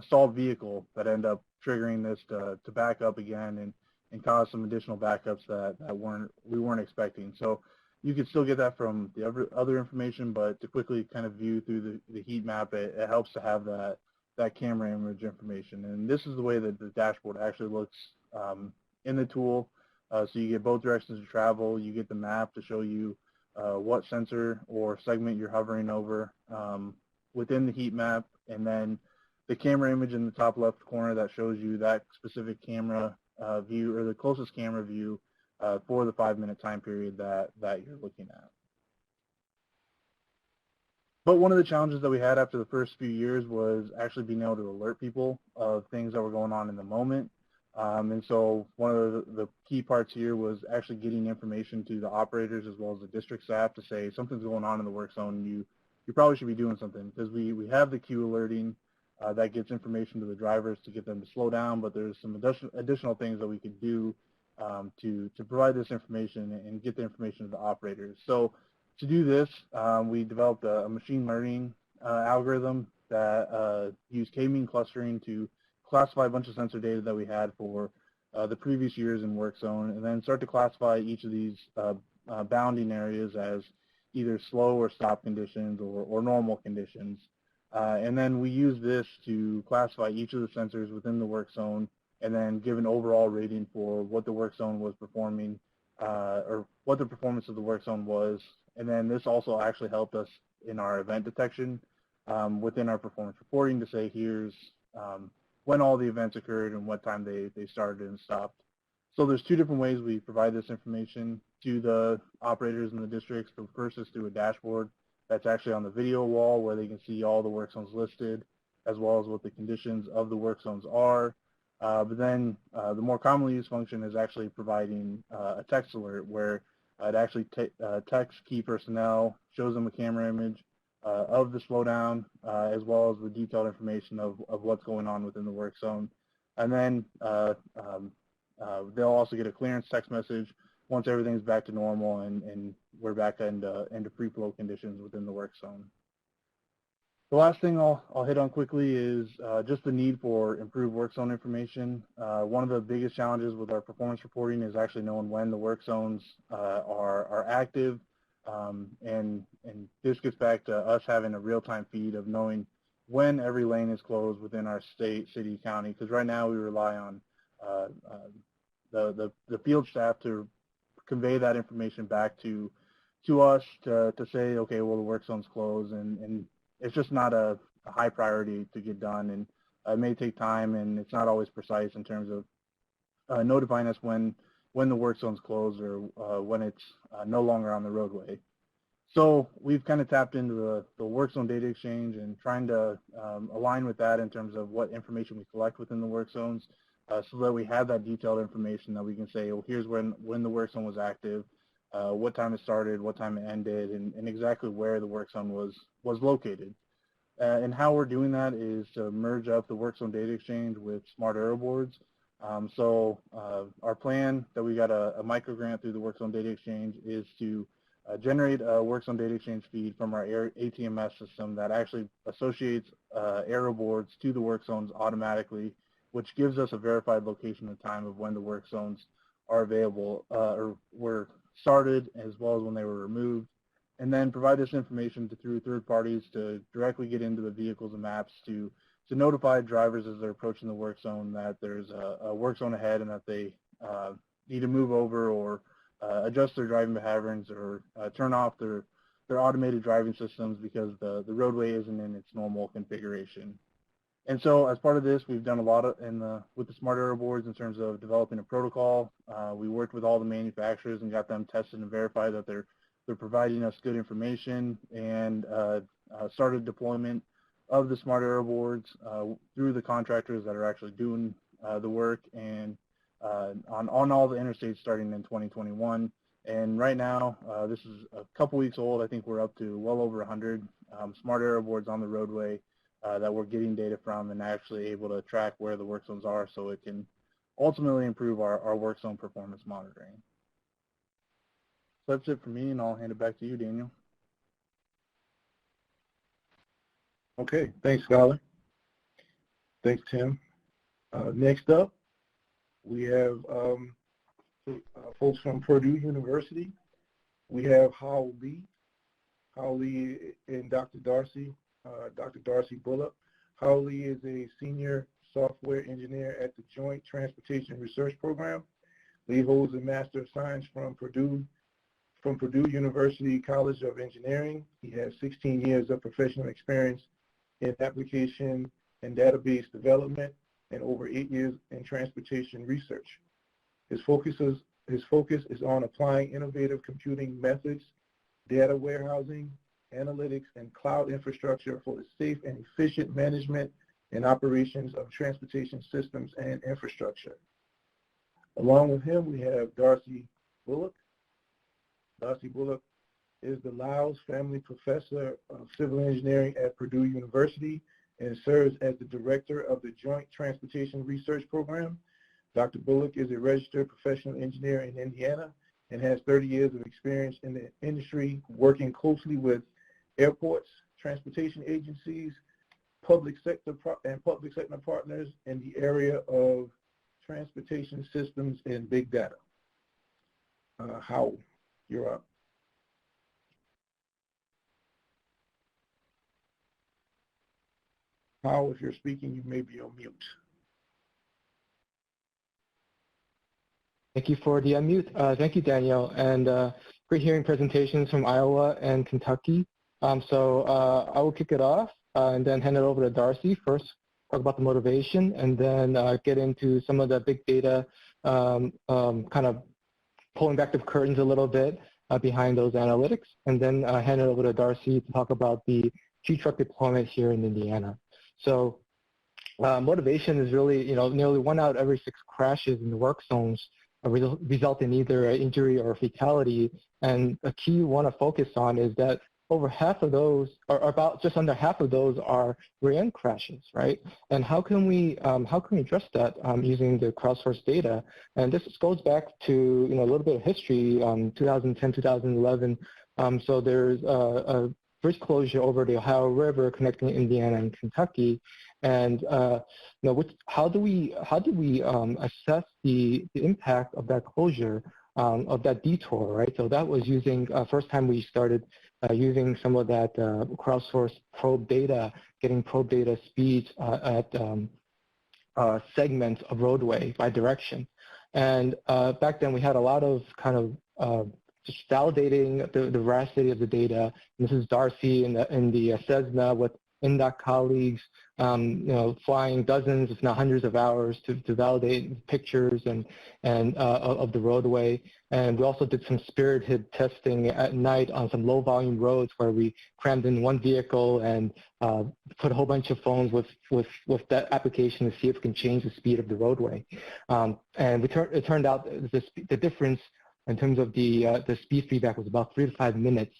stalled vehicle that ended up triggering this to back up again and cause some additional backups that we weren't expecting. So you can still get that from the other information, but to quickly kind of view through the heat map, it helps to have that camera image information. And this is the way that the dashboard actually looks in the tool. So you get both directions of travel. You get the map to show you what sensor or segment you're hovering over within the heat map, and then the camera image in the top left corner that shows you that specific camera view, or the closest camera view for the 5-minute time period that you're looking at. But one of the challenges that we had after the first few years was actually being able to alert people of things that were going on in the moment. And so one of the key parts here was actually getting information to the operators as well as the district staff to say something's going on in the work zone. You probably should be doing something, because we have the queue alerting that gets information to the drivers to get them to slow down, but there's some additional things that we could do to provide this information and get the information to the operators. So to do this, we developed a machine learning algorithm that used k-mean clustering to classify a bunch of sensor data that we had for the previous years in work zone, and then start to classify each of these bounding areas as either slow or stop conditions or normal conditions. And then we use this to classify each of the sensors within the work zone, and then give an overall rating for what the work zone was performing, or what the performance of the work zone was. And then this also actually helped us in our event detection within our performance reporting to say, here's when all the events occurred and what time they started and stopped. So there's 2 different ways we provide this information to the operators in the districts. The first is through a dashboard that's actually on the video wall, where they can see all the work zones listed, as well as what the conditions of the work zones are. But then the more commonly used function is actually providing a text alert, where it actually texts key personnel, shows them a camera image of the slowdown, as well as the detailed information of what's going on within the work zone. And then they'll also get a clearance text message once everything's back to normal and we're back into free flow conditions within the work zone. The last thing I'll hit on quickly is just the need for improved work zone information. One of the biggest challenges with our performance reporting is actually knowing when the work zones are active, And this gets back to us having a real-time feed of knowing when every lane is closed within our state, city, county, because right now we rely on the field staff to convey that information back to us to say, okay, well, the work zone's closed, and it's just not a high priority to get done, and it may take time, and it's not always precise in terms of notifying us when the work zone's closed or when it's no longer on the roadway. So we've kind of tapped into the work zone data exchange and trying to align with that in terms of what information we collect within the work zones so that we have that detailed information that we can say, well, here's when the work zone was active, what time it started, what time it ended, and exactly where the work zone was located. And how we're doing that is to merge up the work zone data exchange with smart arrow boards. So our plan that we got a micro grant through the work zone data exchange is to generate a work zone data exchange feed from our ATMS system that actually associates arrow boards to the work zones automatically, which gives us a verified location and time of when the work zones are available or were started, as well as when they were removed, and then provide this information through third parties to directly get into the vehicles and maps to notify drivers as they're approaching the work zone that there's a work zone ahead and that they need to move over or adjust their driving patterns or turn off their automated driving systems because the roadway isn't in its normal configuration. And so as part of this, we've done a lot with the smart arrow boards in terms of developing a protocol. We worked with all the manufacturers and got them tested and verified that they're providing us good information, and started deployment of the smart arrow boards through the contractors that are actually doing the work, and on all the interstates starting in 2021. And right now, this is a couple weeks old. I think we're up to well over 100 smart arrow boards on the roadway that we're getting data from and actually able to track where the work zones are so it can ultimately improve our work zone performance monitoring. So that's it for me, and I'll hand it back to you, Daniel. Okay, thanks, Skylar. Thanks, Tim. Next up, we have folks from Purdue University. We have Howell and Dr. Darcy. Dr. Darcy Bullock. Howell is a senior software engineer at the Joint Transportation Research Program. He holds a Master of Science from Purdue University College of Engineering. He has 16 years of professional experience in application and database development and over 8 years in transportation research. His focus is on applying innovative computing methods, data warehousing, analytics, and cloud infrastructure for the safe and efficient management and operations of transportation systems and infrastructure. Along with him, we have Darcy Bullock. Darcy Bullock is the Lyles Family Professor of Civil Engineering at Purdue University and serves as the Director of the Joint Transportation Research Program. Dr. Bullock is a registered professional engineer in Indiana and has 30 years of experience in the industry working closely with airports, transportation agencies, public sector partners in the area of transportation systems and big data. Howell, you're up. Howell, if you're speaking, you may be on mute. Thank you for the unmute. Thank you, Daniel, and great hearing presentations from Iowa and Kentucky. So I will kick it off and then hand it over to Darcy. First, talk about the motivation, and then get into some of the big data, kind of pulling back the curtains a little bit behind those analytics, and then hand it over to Darcy to talk about the G-truck deployment here in Indiana. So motivation is really, nearly 1 out of every 6 crashes in the work zones result in either an injury or a fatality, and a key you want to focus on is that over half of those, or about just under half of those, are rear-end crashes, right? And how can we address that using the crowdsourced data? And this goes back to a little bit of history, 2010, 2011. So there's a bridge closure over the Ohio River connecting Indiana and Kentucky, and how do we assess the impact of that closure of that detour, right? So that was using, first time we started using some of that crowdsourced probe data, getting probe data speeds at segments of roadway by direction. And back then we had a lot of kind of just validating the veracity of the data. And this is Darcy in the CESNA with INDOC colleagues, flying dozens, if not hundreds of hours to validate pictures and of the roadway. And we also did some spirited testing at night on some low volume roads where we crammed in one vehicle and put a whole bunch of phones with that application to see if we can change the speed of the roadway. And it turned out the difference in terms of the speed feedback was about 3 to 5 minutes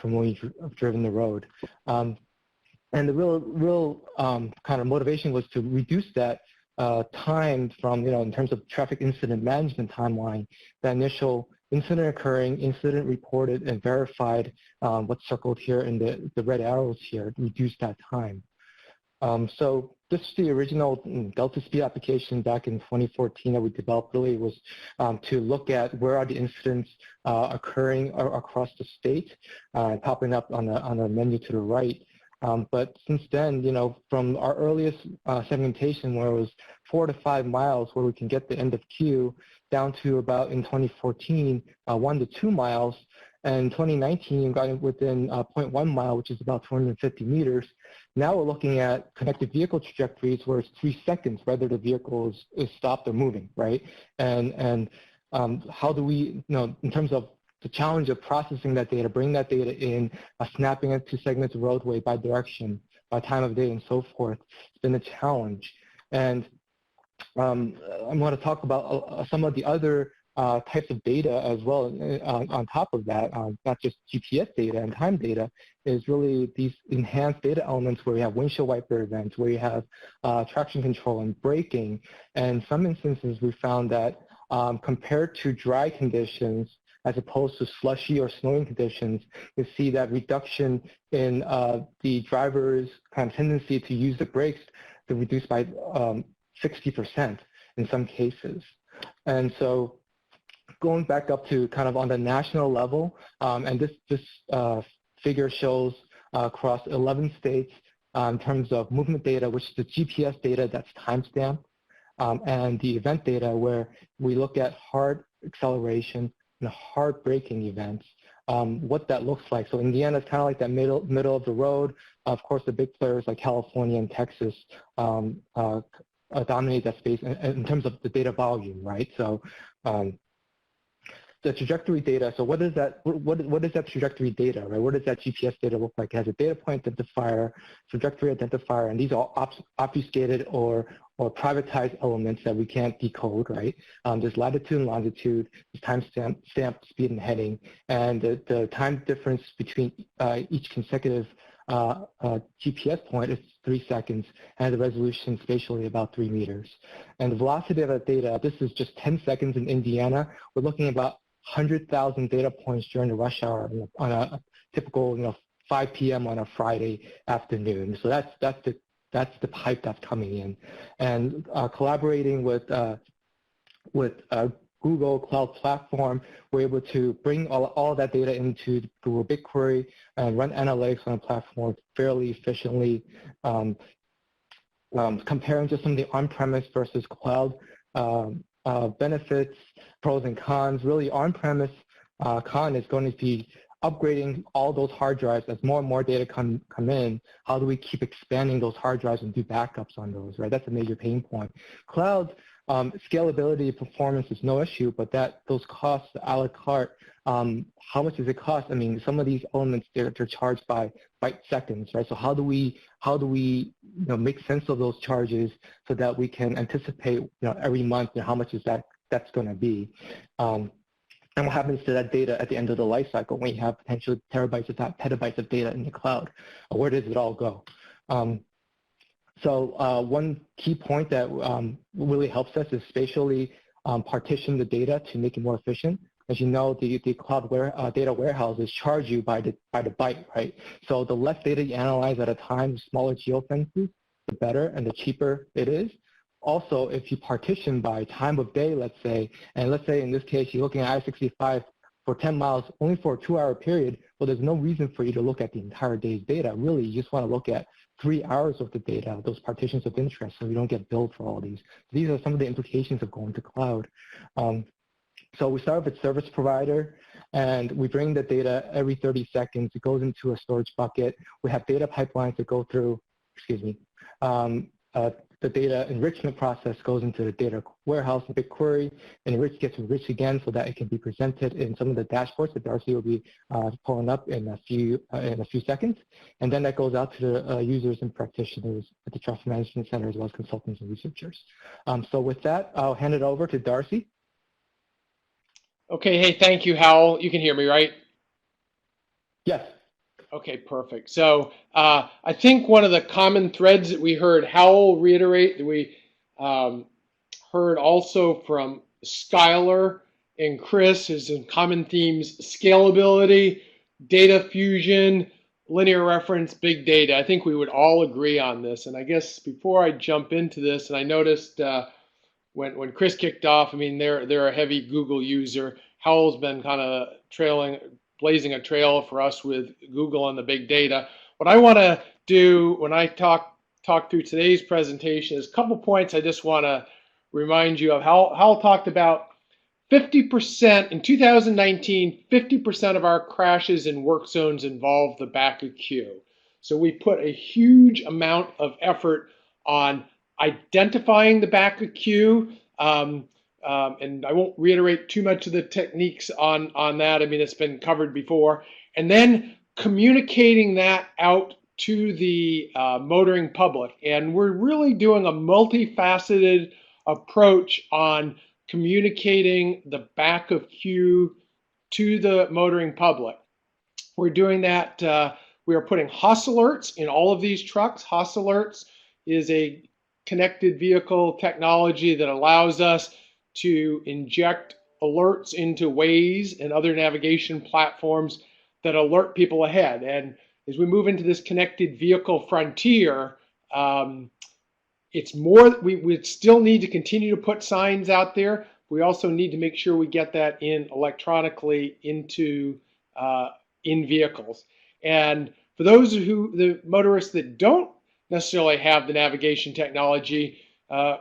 from when we've driven the road. And the real kind of motivation was to reduce that time from, in terms of traffic incident management timeline, the initial incident occurring, incident reported and verified, what's circled here in the red arrows here, reduce that time. So this is the original Delta Speed application back in 2014 that we developed. Really was to look at where are the incidents occurring across the state, popping up on the menu to the right. But since then, from our earliest segmentation where it was 4 to 5 miles where we can get the end of queue down to about in 2014, 1 to 2 miles. And in 2019, got within 0.1 mile, which is about 250 meters. Now we're looking at connected vehicle trajectories where it's 3 seconds whether the vehicle is stopped or moving, right? And how do we, in terms of the challenge of processing that data, bring that data in, snapping it to segments of roadway by direction, by time of day, and so forth. It's been a challenge. And I'm going to talk about some of the other types of data as well on top of that, not just GPS data and time data, is really these enhanced data elements where you have windshield wiper events, where you have traction control and braking. And in some instances, we found that compared to dry conditions, as opposed to slushy or snowing conditions, you see that reduction in the driver's kind of tendency to use the brakes to reduce by 60% in some cases. And so going back up to kind of on the national level, and this figure shows across 11 states in terms of movement data, which is the GPS data that's timestamped, and the event data where we look at hard acceleration and hard braking events, what that looks like. So Indiana is kind of like that middle of the road. Of course, the big players like California and Texas dominate that space in terms of the data volume, right? So the trajectory data, so what is that trajectory data, right? What does that GPS data look like? It has a data point identifier, trajectory identifier, and these are obfuscated or privatized elements that we can't decode, right? There's latitude and longitude, there's timestamp, speed, and heading, and the time difference between each consecutive GPS point is 3 seconds, and the resolution spatially about 3 meters. And the velocity of that data, this is just 10 seconds in Indiana. We're looking at about 100,000 data points during the rush hour on a typical, 5 p.m. on a Friday afternoon. So that's the pipe that's coming in, and collaborating with Google Cloud Platform, we're able to bring all that data into Google BigQuery and run analytics on the platform fairly efficiently, comparing just some of the on-premise versus cloud benefits, pros and cons. Really, on-premise con is going to be upgrading all those hard drives as more and more data come in. How do we keep expanding those hard drives and do backups on those, right? That's a major pain point. Cloud scalability, performance is no issue, but those costs, a la carte, how much does it cost? I mean, some of these elements, they're charged by byte seconds, right? So how do we make sense of those charges so that we can anticipate, every month, how much is that's going to be? And what happens to that data at the end of the life cycle when you have potentially terabytes, if not petabytes of data in the cloud? Where does it all go? So one key point that really helps us is spatially partition the data to make it more efficient. As you know, the cloud data warehouses charge you by the byte, right? So the less data you analyze at a time, the smaller geofences, the better and the cheaper it is. Also, if you partition by time of day, let's say, and let's say in this case you're looking at I-65 for 10 miles only for a 2-hour period, well, there's no reason for you to look at the entire day's data. Really, you just want to look at 3 hours of the data, those partitions of interest, so you don't get billed for all these. These are some of the implications of going to cloud. So we start with service provider, and we bring the data every 30 seconds. It goes into a storage bucket. We have data pipelines that go through, the data enrichment process goes into the data warehouse in BigQuery, and gets enriched again so that it can be presented in some of the dashboards that Darcy will be pulling up in a few seconds. And then that goes out to the users and practitioners at the Traffic Management Center, as well as consultants and researchers. So with that, I'll hand it over to Darcy. Okay, hey, thank you, Howell. You can hear me, right? Yes. Okay, perfect. So I think one of the common threads that we heard Howell reiterate, that we heard also from Skylar and Chris, is in common themes: scalability, data fusion, linear reference, big data. I think we would all agree on this. And I guess before I jump into this, and I noticed when Chris kicked off, I mean, they're a heavy Google user. Howell's been kind of blazing a trail for us with Google and the big data. What I want to do when I talk through today's presentation is a couple points I just want to remind you of. Howell talked about 50% in 2019, 50% of our crashes in work zones involve the back of queue. So we put a huge amount of effort on identifying the back of queue. And I won't reiterate too much of the techniques on that. I mean, it's been covered before. And then communicating that out to the motoring public. And we're really doing a multifaceted approach on communicating the back of queue to the motoring public. We're doing that. We are putting HOS alerts in all of these trucks. HOS alerts is a connected vehicle technology that allows us to inject alerts into Waze and other navigation platforms that alert people ahead. And as we move into this connected vehicle frontier, it's more, we still need to continue to put signs out there. We also need to make sure we get that in electronically into in vehicles. And for those the motorists that don't necessarily have the navigation technology,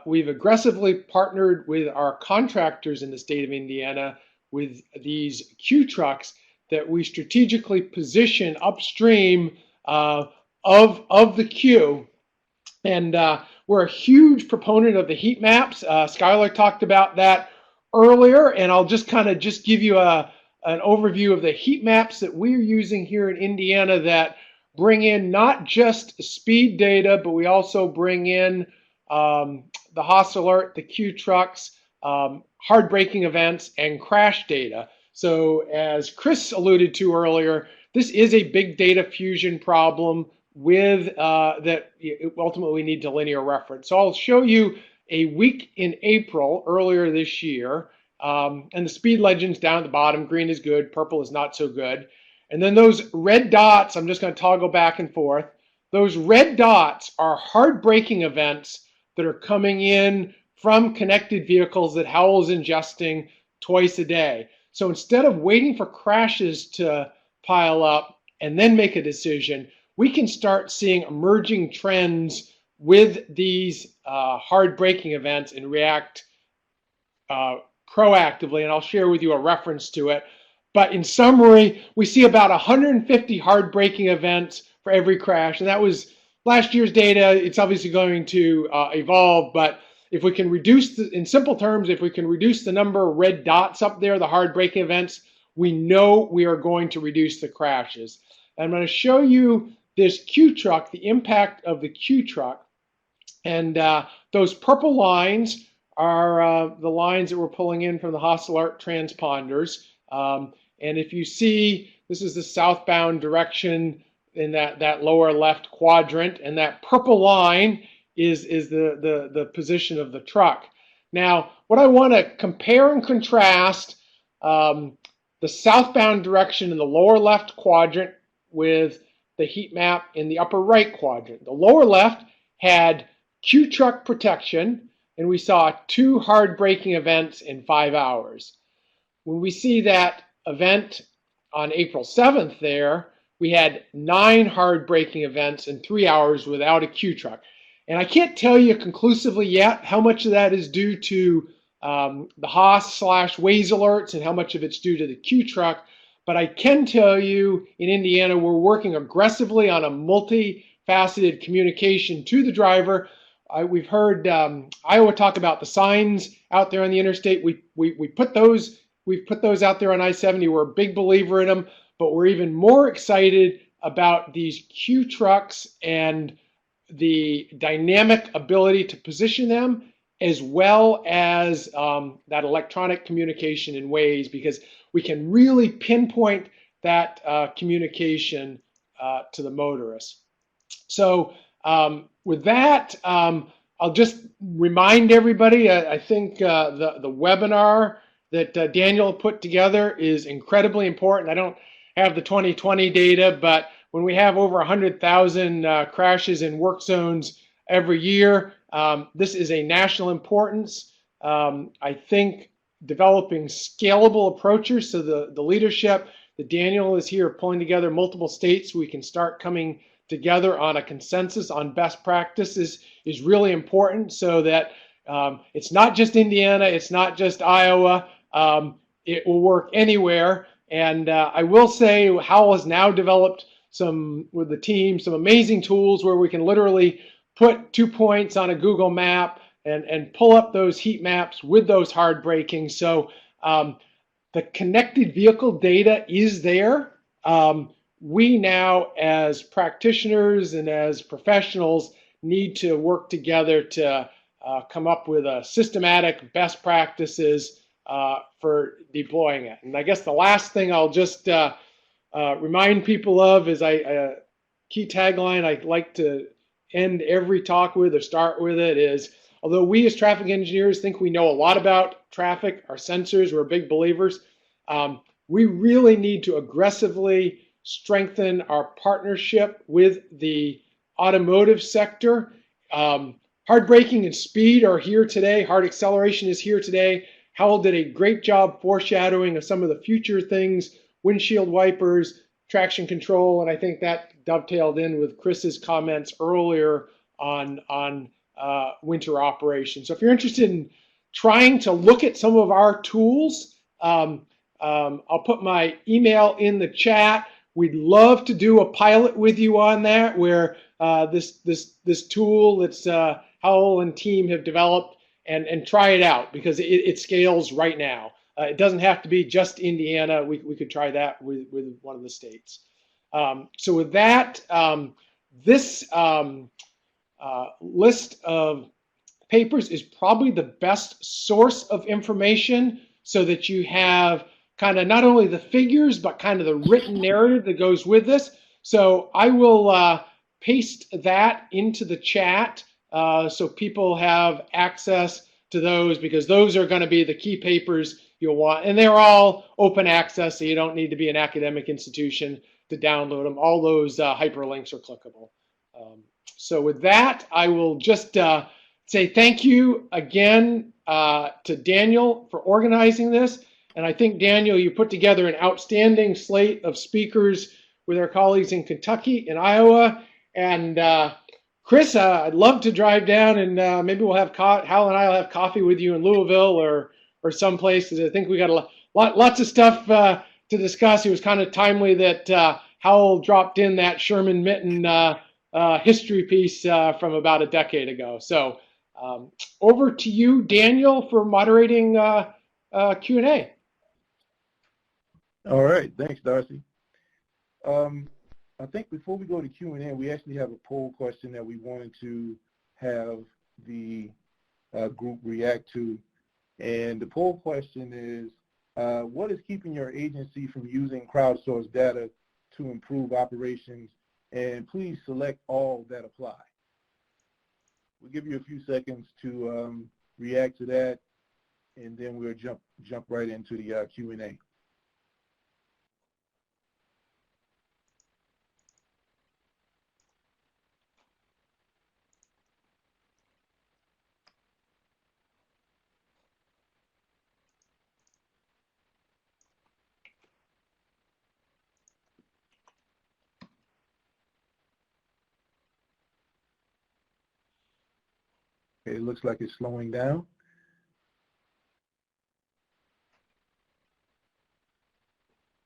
we've aggressively partnered with our contractors in the state of Indiana with these queue trucks that we strategically position upstream of the queue. And we're a huge proponent of the heat maps. Skylar talked about that earlier, and I'll just give you an overview of the heat maps that we're using here in Indiana that bring in not just speed data, but we also bring in the HOS alert, the queue trucks, hard braking events, and crash data. So as Chris alluded to earlier, this is a big data fusion problem with that ultimately we need to linear reference. So I'll show you a week in April earlier this year, and the speed legends down at the bottom. Green is good, purple is not so good. And then those red dots, I'm just going to toggle back and forth. Those red dots are hard braking events that are coming in from connected vehicles that Howell is ingesting twice a day. So instead of waiting for crashes to pile up and then make a decision, we can start seeing emerging trends with these hard braking events and react proactively. And I'll share with you a reference to it. But in summary, we see about 150 hard braking events for every crash. And that was last year's data. It's obviously going to evolve, but if we can reduce, in simple terms, if we can reduce the number of red dots up there, the hard braking events, we know we are going to reduce the crashes. I'm going to show you this queue truck, the impact of the queue truck. And those purple lines are the lines that we're pulling in from the HOS alert transponders. And if you see, this is the southbound direction in that lower left quadrant, and that purple line is the position of the truck. Now, what I want to compare and contrast the southbound direction in the lower left quadrant with the heat map in the upper right quadrant. The lower left had queue truck protection. and we saw 2 hard braking events in 5 hours. When we see that event on April 7th there, we had 9 hard braking events in 3 hours without a Q truck. And I can't tell you conclusively yet how much of that is due to the Haas/Waze alerts and how much of it's due to the Q truck, but I can tell you in Indiana we're working aggressively on a multifaceted communication to the driver. We've heard Iowa talk about the signs out there on the interstate. We've put those out there on I-70. We're a big believer in them, but we're even more excited about these Q trucks and the dynamic ability to position them, as well as that electronic communication in Waze, because we can really pinpoint that communication to the motorist. So with that, I'll just remind everybody, I think the webinar that Daniel put together is incredibly important. I don't have the 2020 data, but when we have over 100,000 crashes in work zones every year, this is a national importance. I think developing scalable approaches, so the leadership that Daniel is here pulling together multiple states so we can start coming together on a consensus on best practices is really important, so that it's not just Indiana, it's not just Iowa, it will work anywhere. And I will say Howell has now developed with the team some amazing tools where we can literally put 2 points on a Google map and pull up those heat maps with those hard braking. So the connected vehicle data is there. We now, as practitioners and as professionals, need to work together to come up with a systematic best practices for deploying it. And I guess the last thing I'll just remind people of is a key tagline I like to end every talk with or start with it is, although we as traffic engineers think we know a lot about traffic, our sensors, we're big believers, we really need to aggressively strengthen our partnership with the automotive sector. Hard braking and speed are here today. Hard acceleration is here today. Howell did a great job foreshadowing of some of the future things, windshield wipers, traction control, and I think that dovetailed in with Chris's comments earlier on winter operations. So if you're interested in trying to look at some of our tools, I'll put my email in the chat. We'd love to do a pilot with you on that, where this tool that's Howell and team have developed, and try it out, because it scales right now. It doesn't have to be just Indiana. We could try that with one of the states. So with that, this list of papers is probably the best source of information, so that you have kind of not only the figures, but kind of the written narrative that goes with this. So I will paste that into the chat so people have access to those, because those are going to be the key papers you'll want. And they're all open access, so you don't need to be an academic institution to download them. All those hyperlinks are clickable. So with that, I will just say thank you again to Daniel for organizing this. And I think, Daniel, you put together an outstanding slate of speakers with our colleagues in Kentucky and Iowa. And Chris, I'd love to drive down, and maybe we'll have Hal and I will have coffee with you in Louisville or someplace, because I think we got lots of stuff to discuss. It was kind of timely that Howell dropped in that Sherman Mitten history piece from about a decade ago. So over to you, Daniel, for moderating Q&A. All right, thanks, Darcy. I think before we go to Q&A, we actually have a poll question that we wanted to have the group react to. And the poll question is, what is keeping your agency from using crowdsourced data to improve operations? And please select all that apply. We'll give you a few seconds to react to that, and then we'll jump right into the Q&A. Okay, it looks like it's slowing down.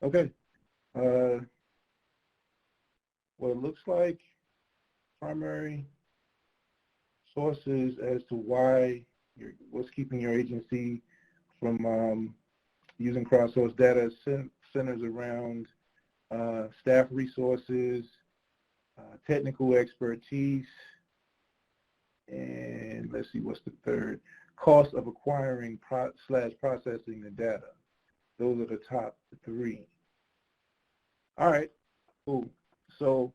Okay. Well, it looks like primary sources as to why what's keeping your agency from using crowdsourced data centers around staff resources, technical expertise, and let's see, what's the third? Cost of acquiring / processing the data. Those are the top 3. All right, cool. So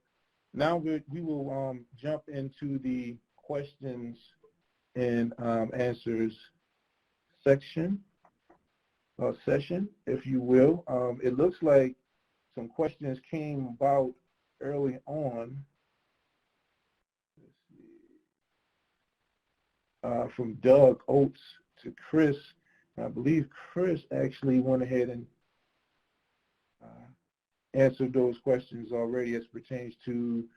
now we will jump into the questions and answers session, if you will. It looks like some questions came about early on. Let's see. From Doug Oates to Chris. I believe Chris actually went ahead and answered those questions already as pertains to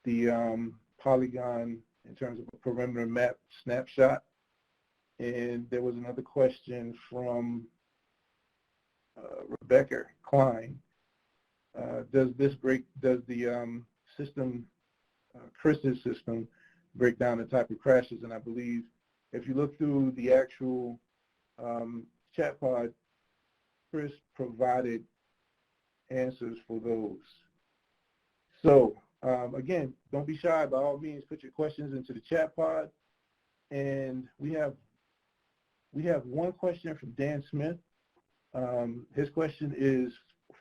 the polygon in terms of a perimeter map snapshot. And there was another question from Rebecca Klein. Does the system, Chris's system, break down the type of crashes? And I believe if you look through the actual chat pod, Chris provided answers for those. So again, don't be shy. By all means, put your questions into the chat pod. And we have one question from Dan Smith. His question is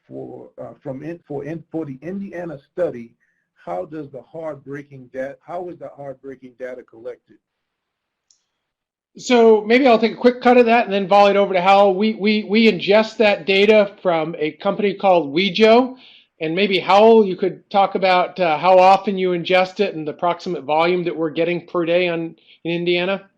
for the Indiana study. How is the hard braking data collected? So maybe I'll take a quick cut of that and then volley it over to Howell. We ingest that data from a company called WZDx, and maybe Howell, you could talk about how often you ingest it and the approximate volume that we're getting per day in Indiana.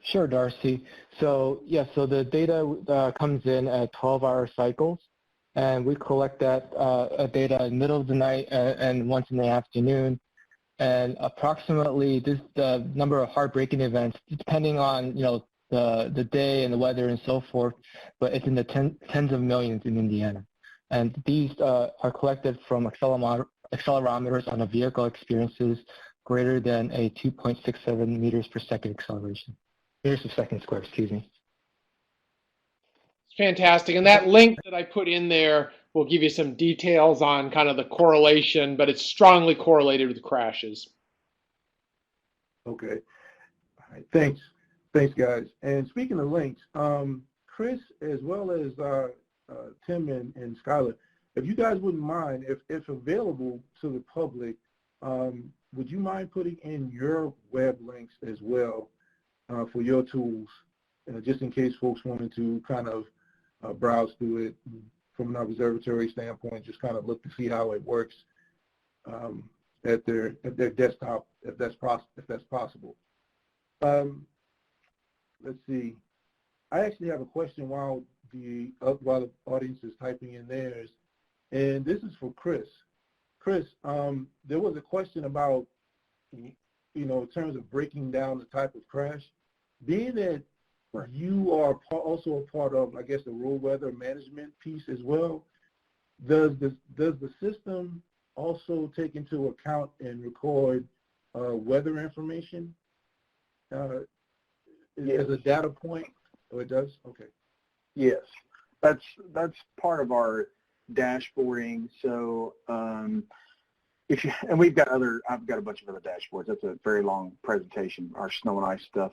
Sure, Darcy. So yeah, so the data comes in at 12-hour cycles, and we collect that data in the middle of the night and once in the afternoon. And approximately the number of hard braking events, depending on the day and the weather and so forth, but it's in the tens of millions in Indiana. And these are collected from accelerometers on a vehicle experiences greater than a 2.67 meters per second acceleration. Meters per second square, excuse me. Fantastic. And that link that I put in there will give you some details on kind of the correlation, but it's strongly correlated with crashes. Okay. All right. Thanks. Thanks, guys. And speaking of links, Chris, as well as Tim and Skylar, if you guys wouldn't mind, if available to the public, would you mind putting in your web links as well for your tools, just in case folks wanted to kind of browse through it from an observatory standpoint, just kind of look to see how it works at their desktop, if that's possible. Let's see. I actually have a question while the audience is typing in theirs, and this is for Chris. Chris, there was a question about, in terms of breaking down the type of crash. Being that you are also a part of, I guess, the road weather management piece as well, does the system also take into account and record weather information as a data point? Oh, it does? Okay. Yes, that's part of our dashboarding. So I've got a bunch of other dashboards. That's a very long presentation, our snow and ice stuff.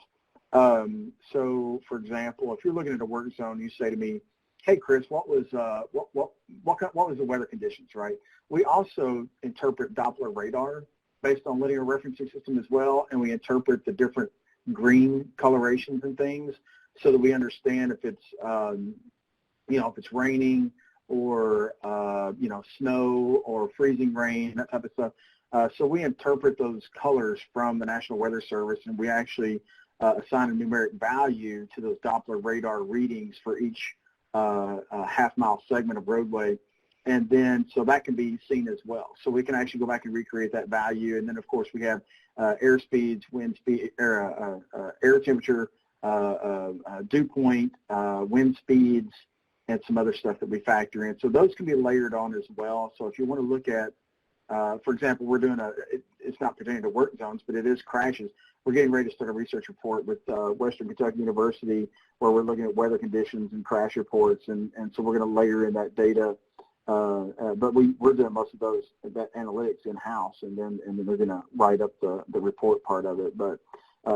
So for example, if you're looking at a work zone, you say to me, hey Chris, what was the weather conditions, right? We also interpret Doppler radar based on linear referencing system as well, and we interpret the different green colorations and things so that we understand if it's if it's raining or snow or freezing rain, that type of stuff. So we interpret those colors from the National Weather Service, and we actually assign a numeric value to those Doppler radar readings for each half-mile segment of roadway. And then, so that can be seen as well. So we can actually go back and recreate that value. And then, of course, we have air speeds, wind speed, air temperature, dew point, wind speeds, and some other stuff that we factor in. So those can be layered on as well. So if you want to look at, for example, we're doing it's not pertaining to work zones, but it is crashes. We're getting ready to start a research report with Western Kentucky University where we're looking at weather conditions and crash reports, and so we're going to layer in that data. But we're doing most of that analytics in-house, and then we're going to write up the report part of it. But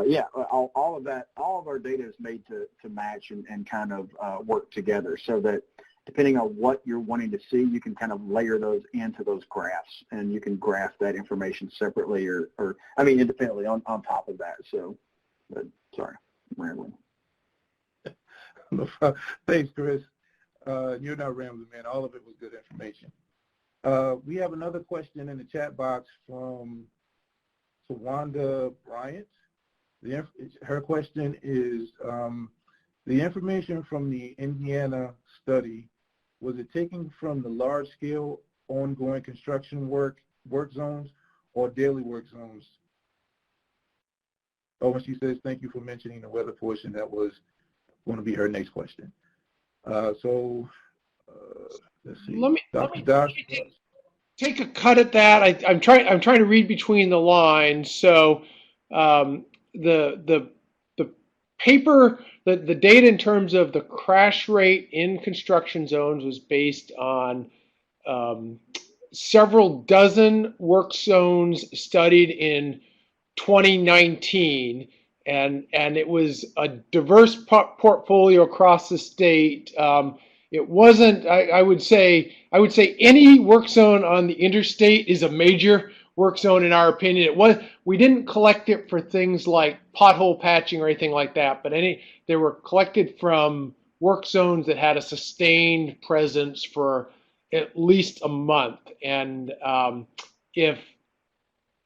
yeah, all of our data is made to match and kind of work together, so that depending on what you're wanting to see, you can kind of layer those into those graphs, and you can graph that information separately or I mean independently on top of that. So, but sorry, I'm rambling. Thanks, Chris. You're not rambling, man. All of it was good information. We have another question in the chat box from Tawanda Bryant. Her question is, the information from the Indiana study, was it taken from the large-scale ongoing construction work zones or daily work zones? Oh, and she says, thank you for mentioning the weather portion. That was going to be her next question. Let's see. Let me Darcy. take a cut at that. I'm trying to read between the lines. So the paper, the data in terms of the crash rate in construction zones was based on several dozen work zones studied in 2019, and it was a diverse portfolio across the state. It wasn't. I would say any work zone on the interstate is a major work zone in our opinion. We didn't collect it for things like pothole patching or anything like that, but they were collected from work zones that had a sustained presence for at least a month. And if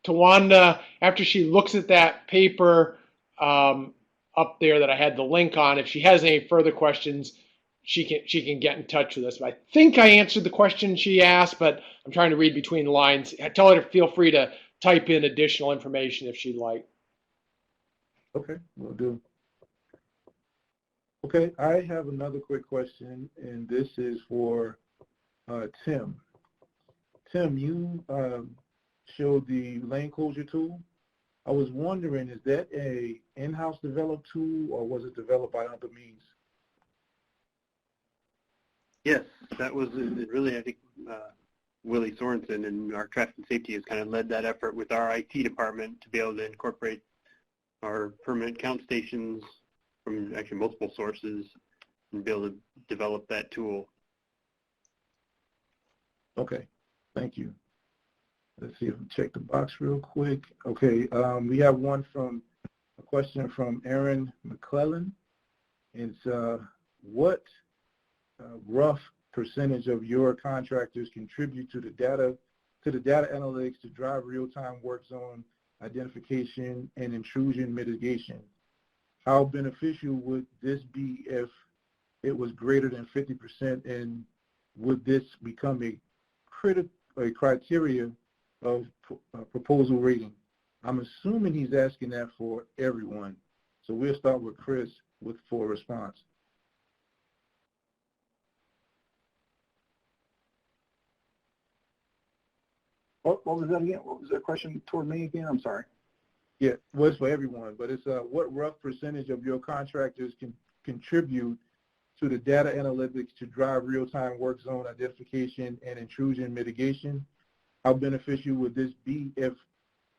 Tawanda, after she looks at that paper up there that I had the link on, if she has any further questions, she can get in touch with us. But I think I answered the question she asked, but I'm trying to read between the lines. I tell her to feel free to type in additional information if she'd like. Okay, will do. Okay, I have another quick question, and this is for Tim. Tim, you showed the lane closure tool. I was wondering, is that a in-house developed tool, or was it developed by other means? Yes, that was really, I think, Willie Sorensen and our traffic and safety has kind of led that effort with our IT department to be able to incorporate our permanent count stations from actually multiple sources and be able to develop that tool. Okay, thank you. Let's see if we check the box real quick. Okay, we have a question from Aaron McClellan. It's what rough percentage of your contractors contribute to the data analytics to drive real-time work zone identification and intrusion mitigation? How beneficial would this be if it was greater than 50%, and would this become a criteria of proposal rating? I'm assuming he's asking that for everyone. So we'll start with Chris for a response. What was that again? What was that question toward me again? I'm sorry. Yeah, well, it's for everyone, but it's what rough percentage of your contractors can contribute to the data analytics to drive real-time work zone identification and intrusion mitigation? How beneficial would this be if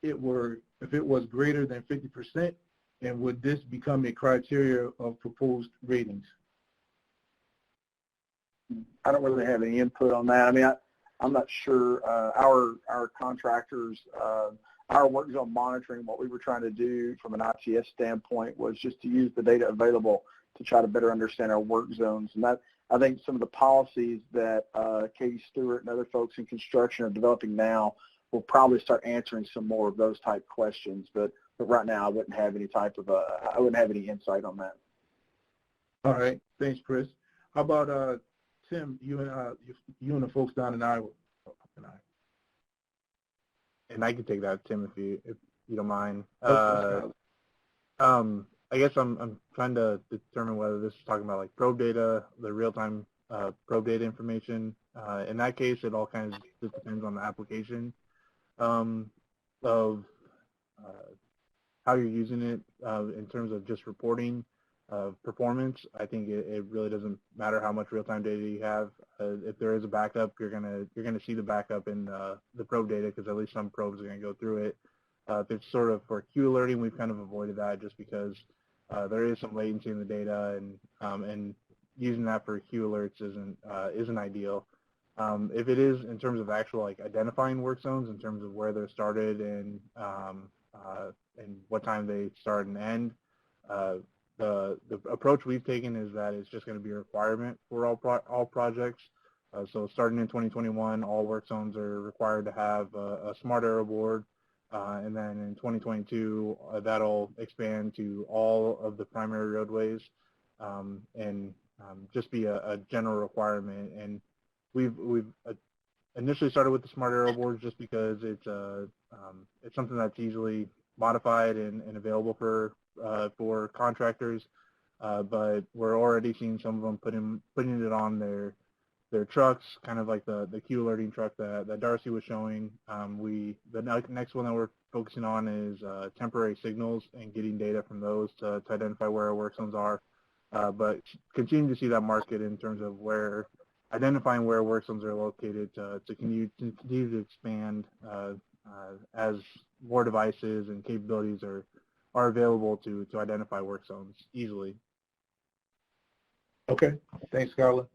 it was greater than 50%, and would this become a criteria of proposed ratings? I don't really have any input on that. I mean, I'm not sure. Our contractors, our work zone monitoring, what we were trying to do from an ITS standpoint was just to use the data available to try to better understand our work zones. And that, I think some of the policies that Katie Stewart and other folks in construction are developing now will probably start answering some more of those type questions. But right now, I wouldn't have any I wouldn't have any insight on that. All right, thanks, Chris. How about Tim? You and the folks down in Iowa. And I can take that, Tim, if you don't mind. Okay. I guess I'm trying to determine whether this is talking about like probe data, the real-time probe data information. In that case, it all kind of just depends on the application of how you're using it in terms of just reporting performance. I think it really doesn't matter how much real-time data you have. If there is a backup, you're gonna see the backup in the probe data because at least some probes are gonna go through it. If it's sort of for queue alerting, we've kind of avoided that just because there is some latency in the data, and using that for queue alerts isn't ideal. If it is in terms of actual like identifying work zones, in terms of where they're started and what time they start and end, the approach we've taken is that it's just going to be a requirement for all projects. So starting in 2021, all work zones are required to have a smart arrow board. And then in 2022, that'll expand to all of the primary roadways and just be a general requirement. And we've initially started with the smart arrow boards just because it's something that's easily modified and available for contractors. But we're already seeing some of them putting it on their trucks, kind of like the queue alerting truck that Darcy was showing. The next one that we're focusing on is temporary signals and getting data from those to identify where our work zones are. But continue to see that market in terms of identifying where work zones are located to continue to expand as more devices and capabilities are available to identify work zones easily. Okay, thanks, Skylar.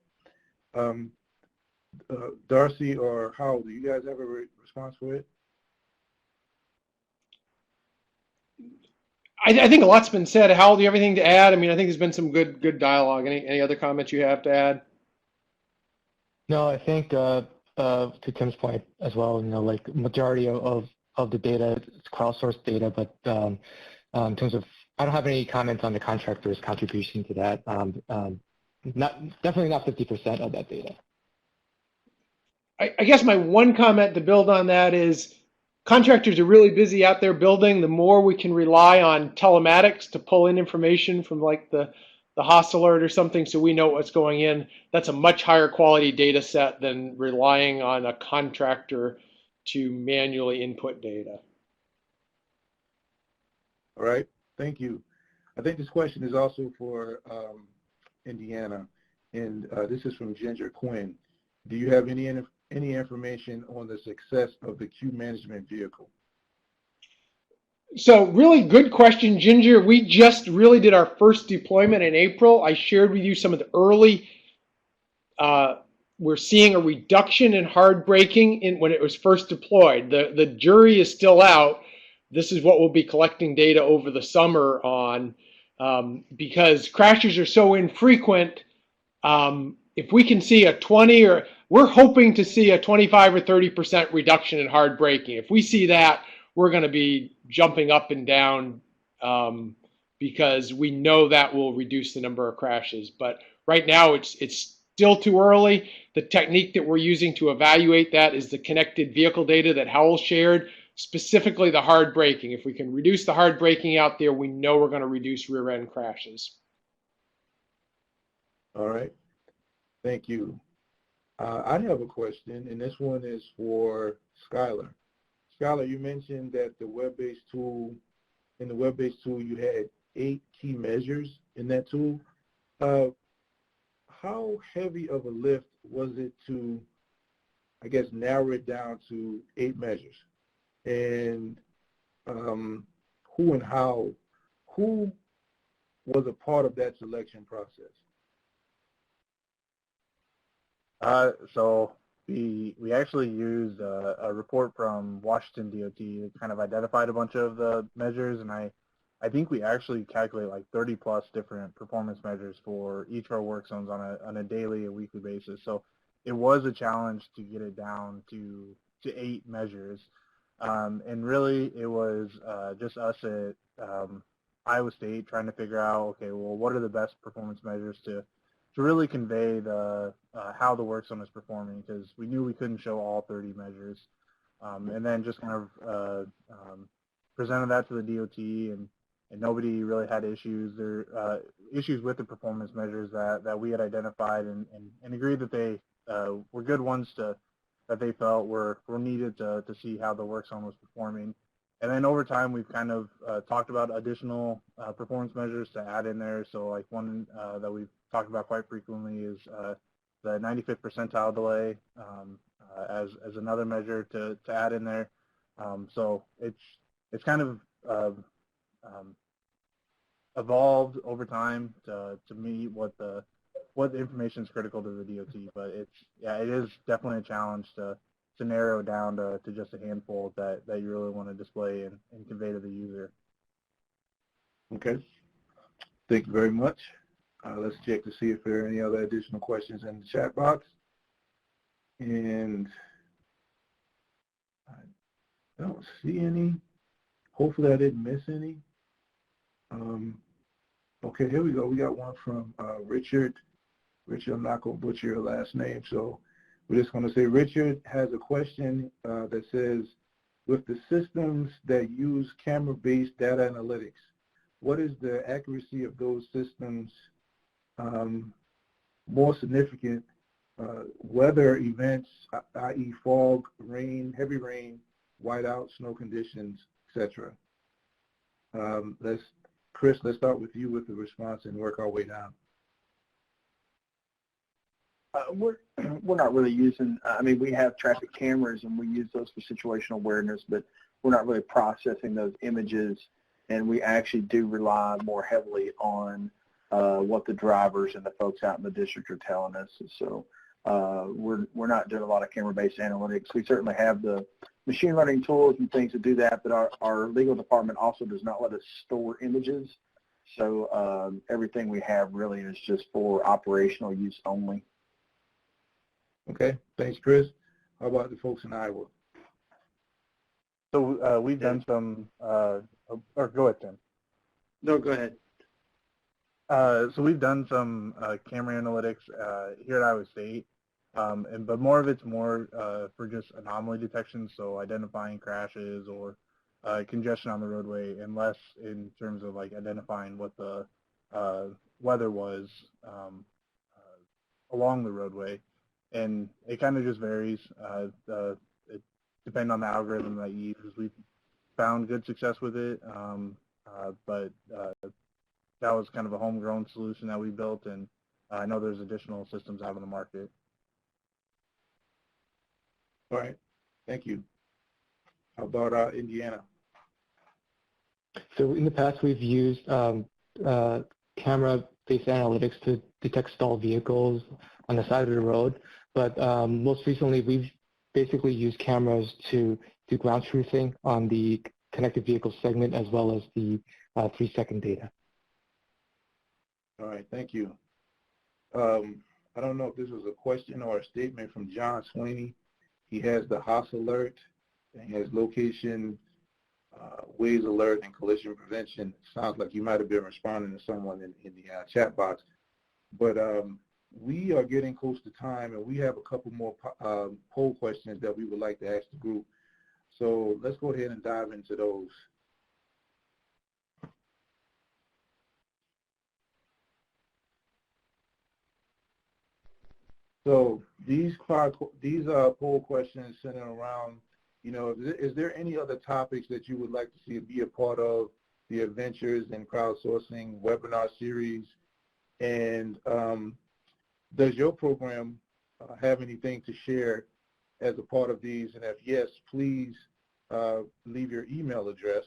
Darcy or Howell, do you guys have a response for it? I think a lot's been said. Howell, do you have anything to add? I mean, I think there's been some good dialogue. Any other comments you have to add? No, I think to Tim's point as well, like majority of the data is crowdsourced data, but in terms of, I don't have any comments on the contractor's contribution to that. Definitely not 50% of that data. I guess my one comment to build on that is contractors are really busy out there building. The more we can rely on telematics to pull in information from like the HOS alert or something so we know what's going in, that's a much higher quality data set than relying on a contractor to manually input data. All right, thank you. I think this question is also for Indiana, and this is from Ginger Quinn. Do you have any information on the success of the queue management vehicle? So really good question, Ginger. We just really did our first deployment in April. I shared with you some of the early, we're seeing a reduction in hard braking when it was first deployed. The jury is still out. This is what we'll be collecting data over the summer on because crashes are so infrequent. If we can see a 20 or we're hoping to see a 25 or 30% reduction in hard braking. If we see that, we're going to be jumping up and down because we know that will reduce the number of crashes. But right now, it's still too early. The technique that we're using to evaluate that is the connected vehicle data that Howell shared, specifically the hard braking. If we can reduce the hard braking out there, we know we're going to reduce rear-end crashes. All right, thank you. I have a question, and this one is for Skylar. Skylar, you mentioned that in the web-based tool, you had 8 key measures in that tool. How heavy of a lift was it to, I guess, narrow it down to 8 measures? And who was a part of that selection process? So we actually used a report from Washington DOT that kind of identified a bunch of the measures, and I think we actually calculate like 30 plus different performance measures for each of our work zones on a daily and weekly basis. So it was a challenge to get it down to 8 measures. And really it was just us at Iowa State trying to figure out, okay, well, what are the best performance measures to really convey how the work zone is performing, because we knew we couldn't show all 30 measures. And then just kind of presented that to the DOT, and nobody really had issues. There issues with the performance measures that we had identified, and agreed that they were good ones that they felt were needed to see how the work zone was performing. And then over time, we've kind of talked about additional performance measures to add in there. So like one that we've talked about quite frequently is the 95th percentile delay as another measure to add in there. So it's kind of evolved over time to meet what the information is critical to the DOT. But it is definitely a challenge to narrow down to just a handful that you really want to display and convey to the user. Okay. Thank you very much. Let's check to see if there are any other additional questions in the chat box. And I don't see any. Hopefully I didn't miss any. Okay, here we go. We got one from Richard. Richard, I'm not going to butcher your last name, so we're just going to say Richard has a question that says, with the systems that use camera-based data analytics, what is the accuracy of those systems? More significant, weather events, i.e. fog, rain, heavy rain, whiteout, snow conditions, etc. Chris, let's start with you with the response and work our way down. We're not really using, I mean, we have traffic cameras and we use those for situational awareness, but we're not really processing those images, and we actually do rely more heavily on what the drivers and the folks out in the district are telling us. So we're not doing a lot of camera-based analytics. We certainly have the machine learning tools and things to do that, but our legal department also does not let us store images. So everything we have really is just for operational use only. Okay, thanks, Chris. How about the folks in Iowa? So we've done some, or go ahead, Tim. No, go ahead. So we've done some camera analytics here at Iowa State, but more of it's for just anomaly detection, so identifying crashes or congestion on the roadway, and less in terms of like identifying what the weather was along the roadway. And it kind of just varies. It depends on the algorithm that you use. We've found good success with it, but that was kind of a homegrown solution that we built, and I know there's additional systems out on the market. All right, thank you. How about Indiana? So in the past, we've used camera-based analytics to detect stalled vehicles on the side of the road, but most recently we've basically used cameras to do ground truthing on the connected vehicle segment as well as the 3-second data. All right, thank you. I don't know if this was a question or a statement from John Sweeney. He has the Haas alert, and he has location, Waze alert, and collision prevention. Sounds like you might have been responding to someone in the chat box. But we are getting close to time, and we have a couple more poll questions that we would like to ask the group. So let's go ahead and dive into those. So these poll questions center around, is there any other topics that you would like to see be a part of the Adventures in Crowdsourcing webinar series? And does your program have anything to share as a part of these? And if yes, please leave your email address.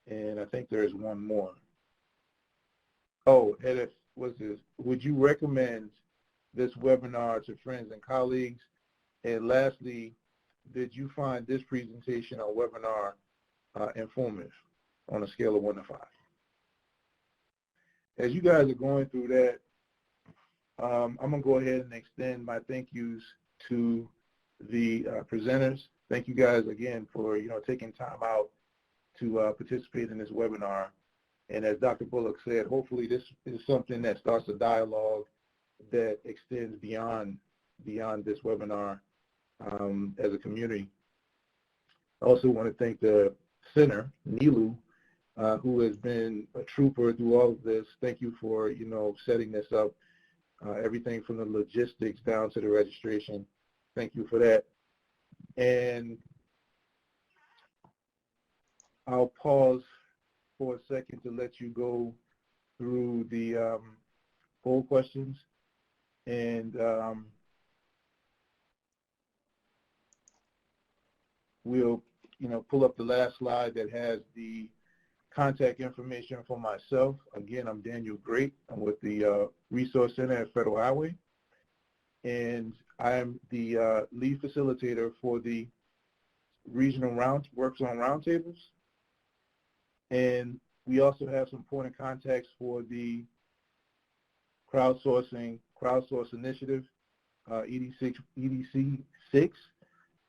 And I think there is one more. Oh, and would you recommend this webinar to friends and colleagues? And lastly, did you find this presentation or webinar informative on a scale of 1 to 5? As you guys are going through that, I'm going to go ahead and extend my thank yous to the presenters. Thank you guys again for taking time out to participate in this webinar. And as Dr. Bullock said, hopefully this is something that starts a dialogue that extends beyond this webinar as a community. I also want to thank the center, Nilu, who has been a trooper through all of this. Thank you for, setting this up, everything from the logistics down to the registration. Thank you for that. And I'll pause for a second to let you go through the poll questions. And we'll, pull up the last slide that has the contact information for myself. Again, I'm Daniel Grate. I'm with the Resource Center at Federal Highway. And I'm the lead facilitator for the regional work zone roundtables. And we also have some point of contacts for the crowdsource initiative, EDC 6,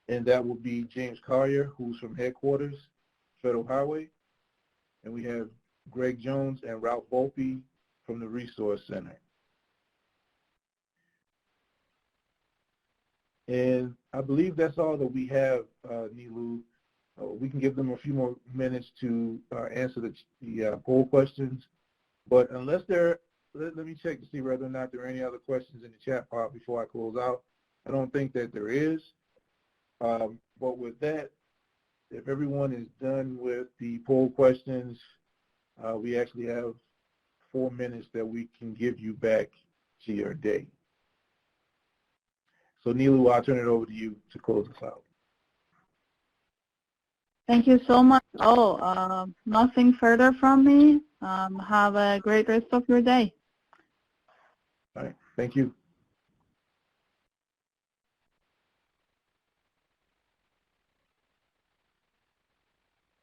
and that will be James Collier, who's from headquarters, Federal Highway. And we have Greg Jones and Ralph Volpe from the Resource Center. And I believe that's all that we have, Nilu. We can give them a few more minutes to answer the poll questions. But unless let me check to see whether or not there are any other questions in the chat pod before I close out. I don't think that there is. But with that, if everyone is done with the poll questions, we actually have 4 minutes that we can give you back to your day. So Nilu, I'll turn it over to you to close us out. Thank you so much. Nothing further from me. Have a great rest of your day. All right. Thank you.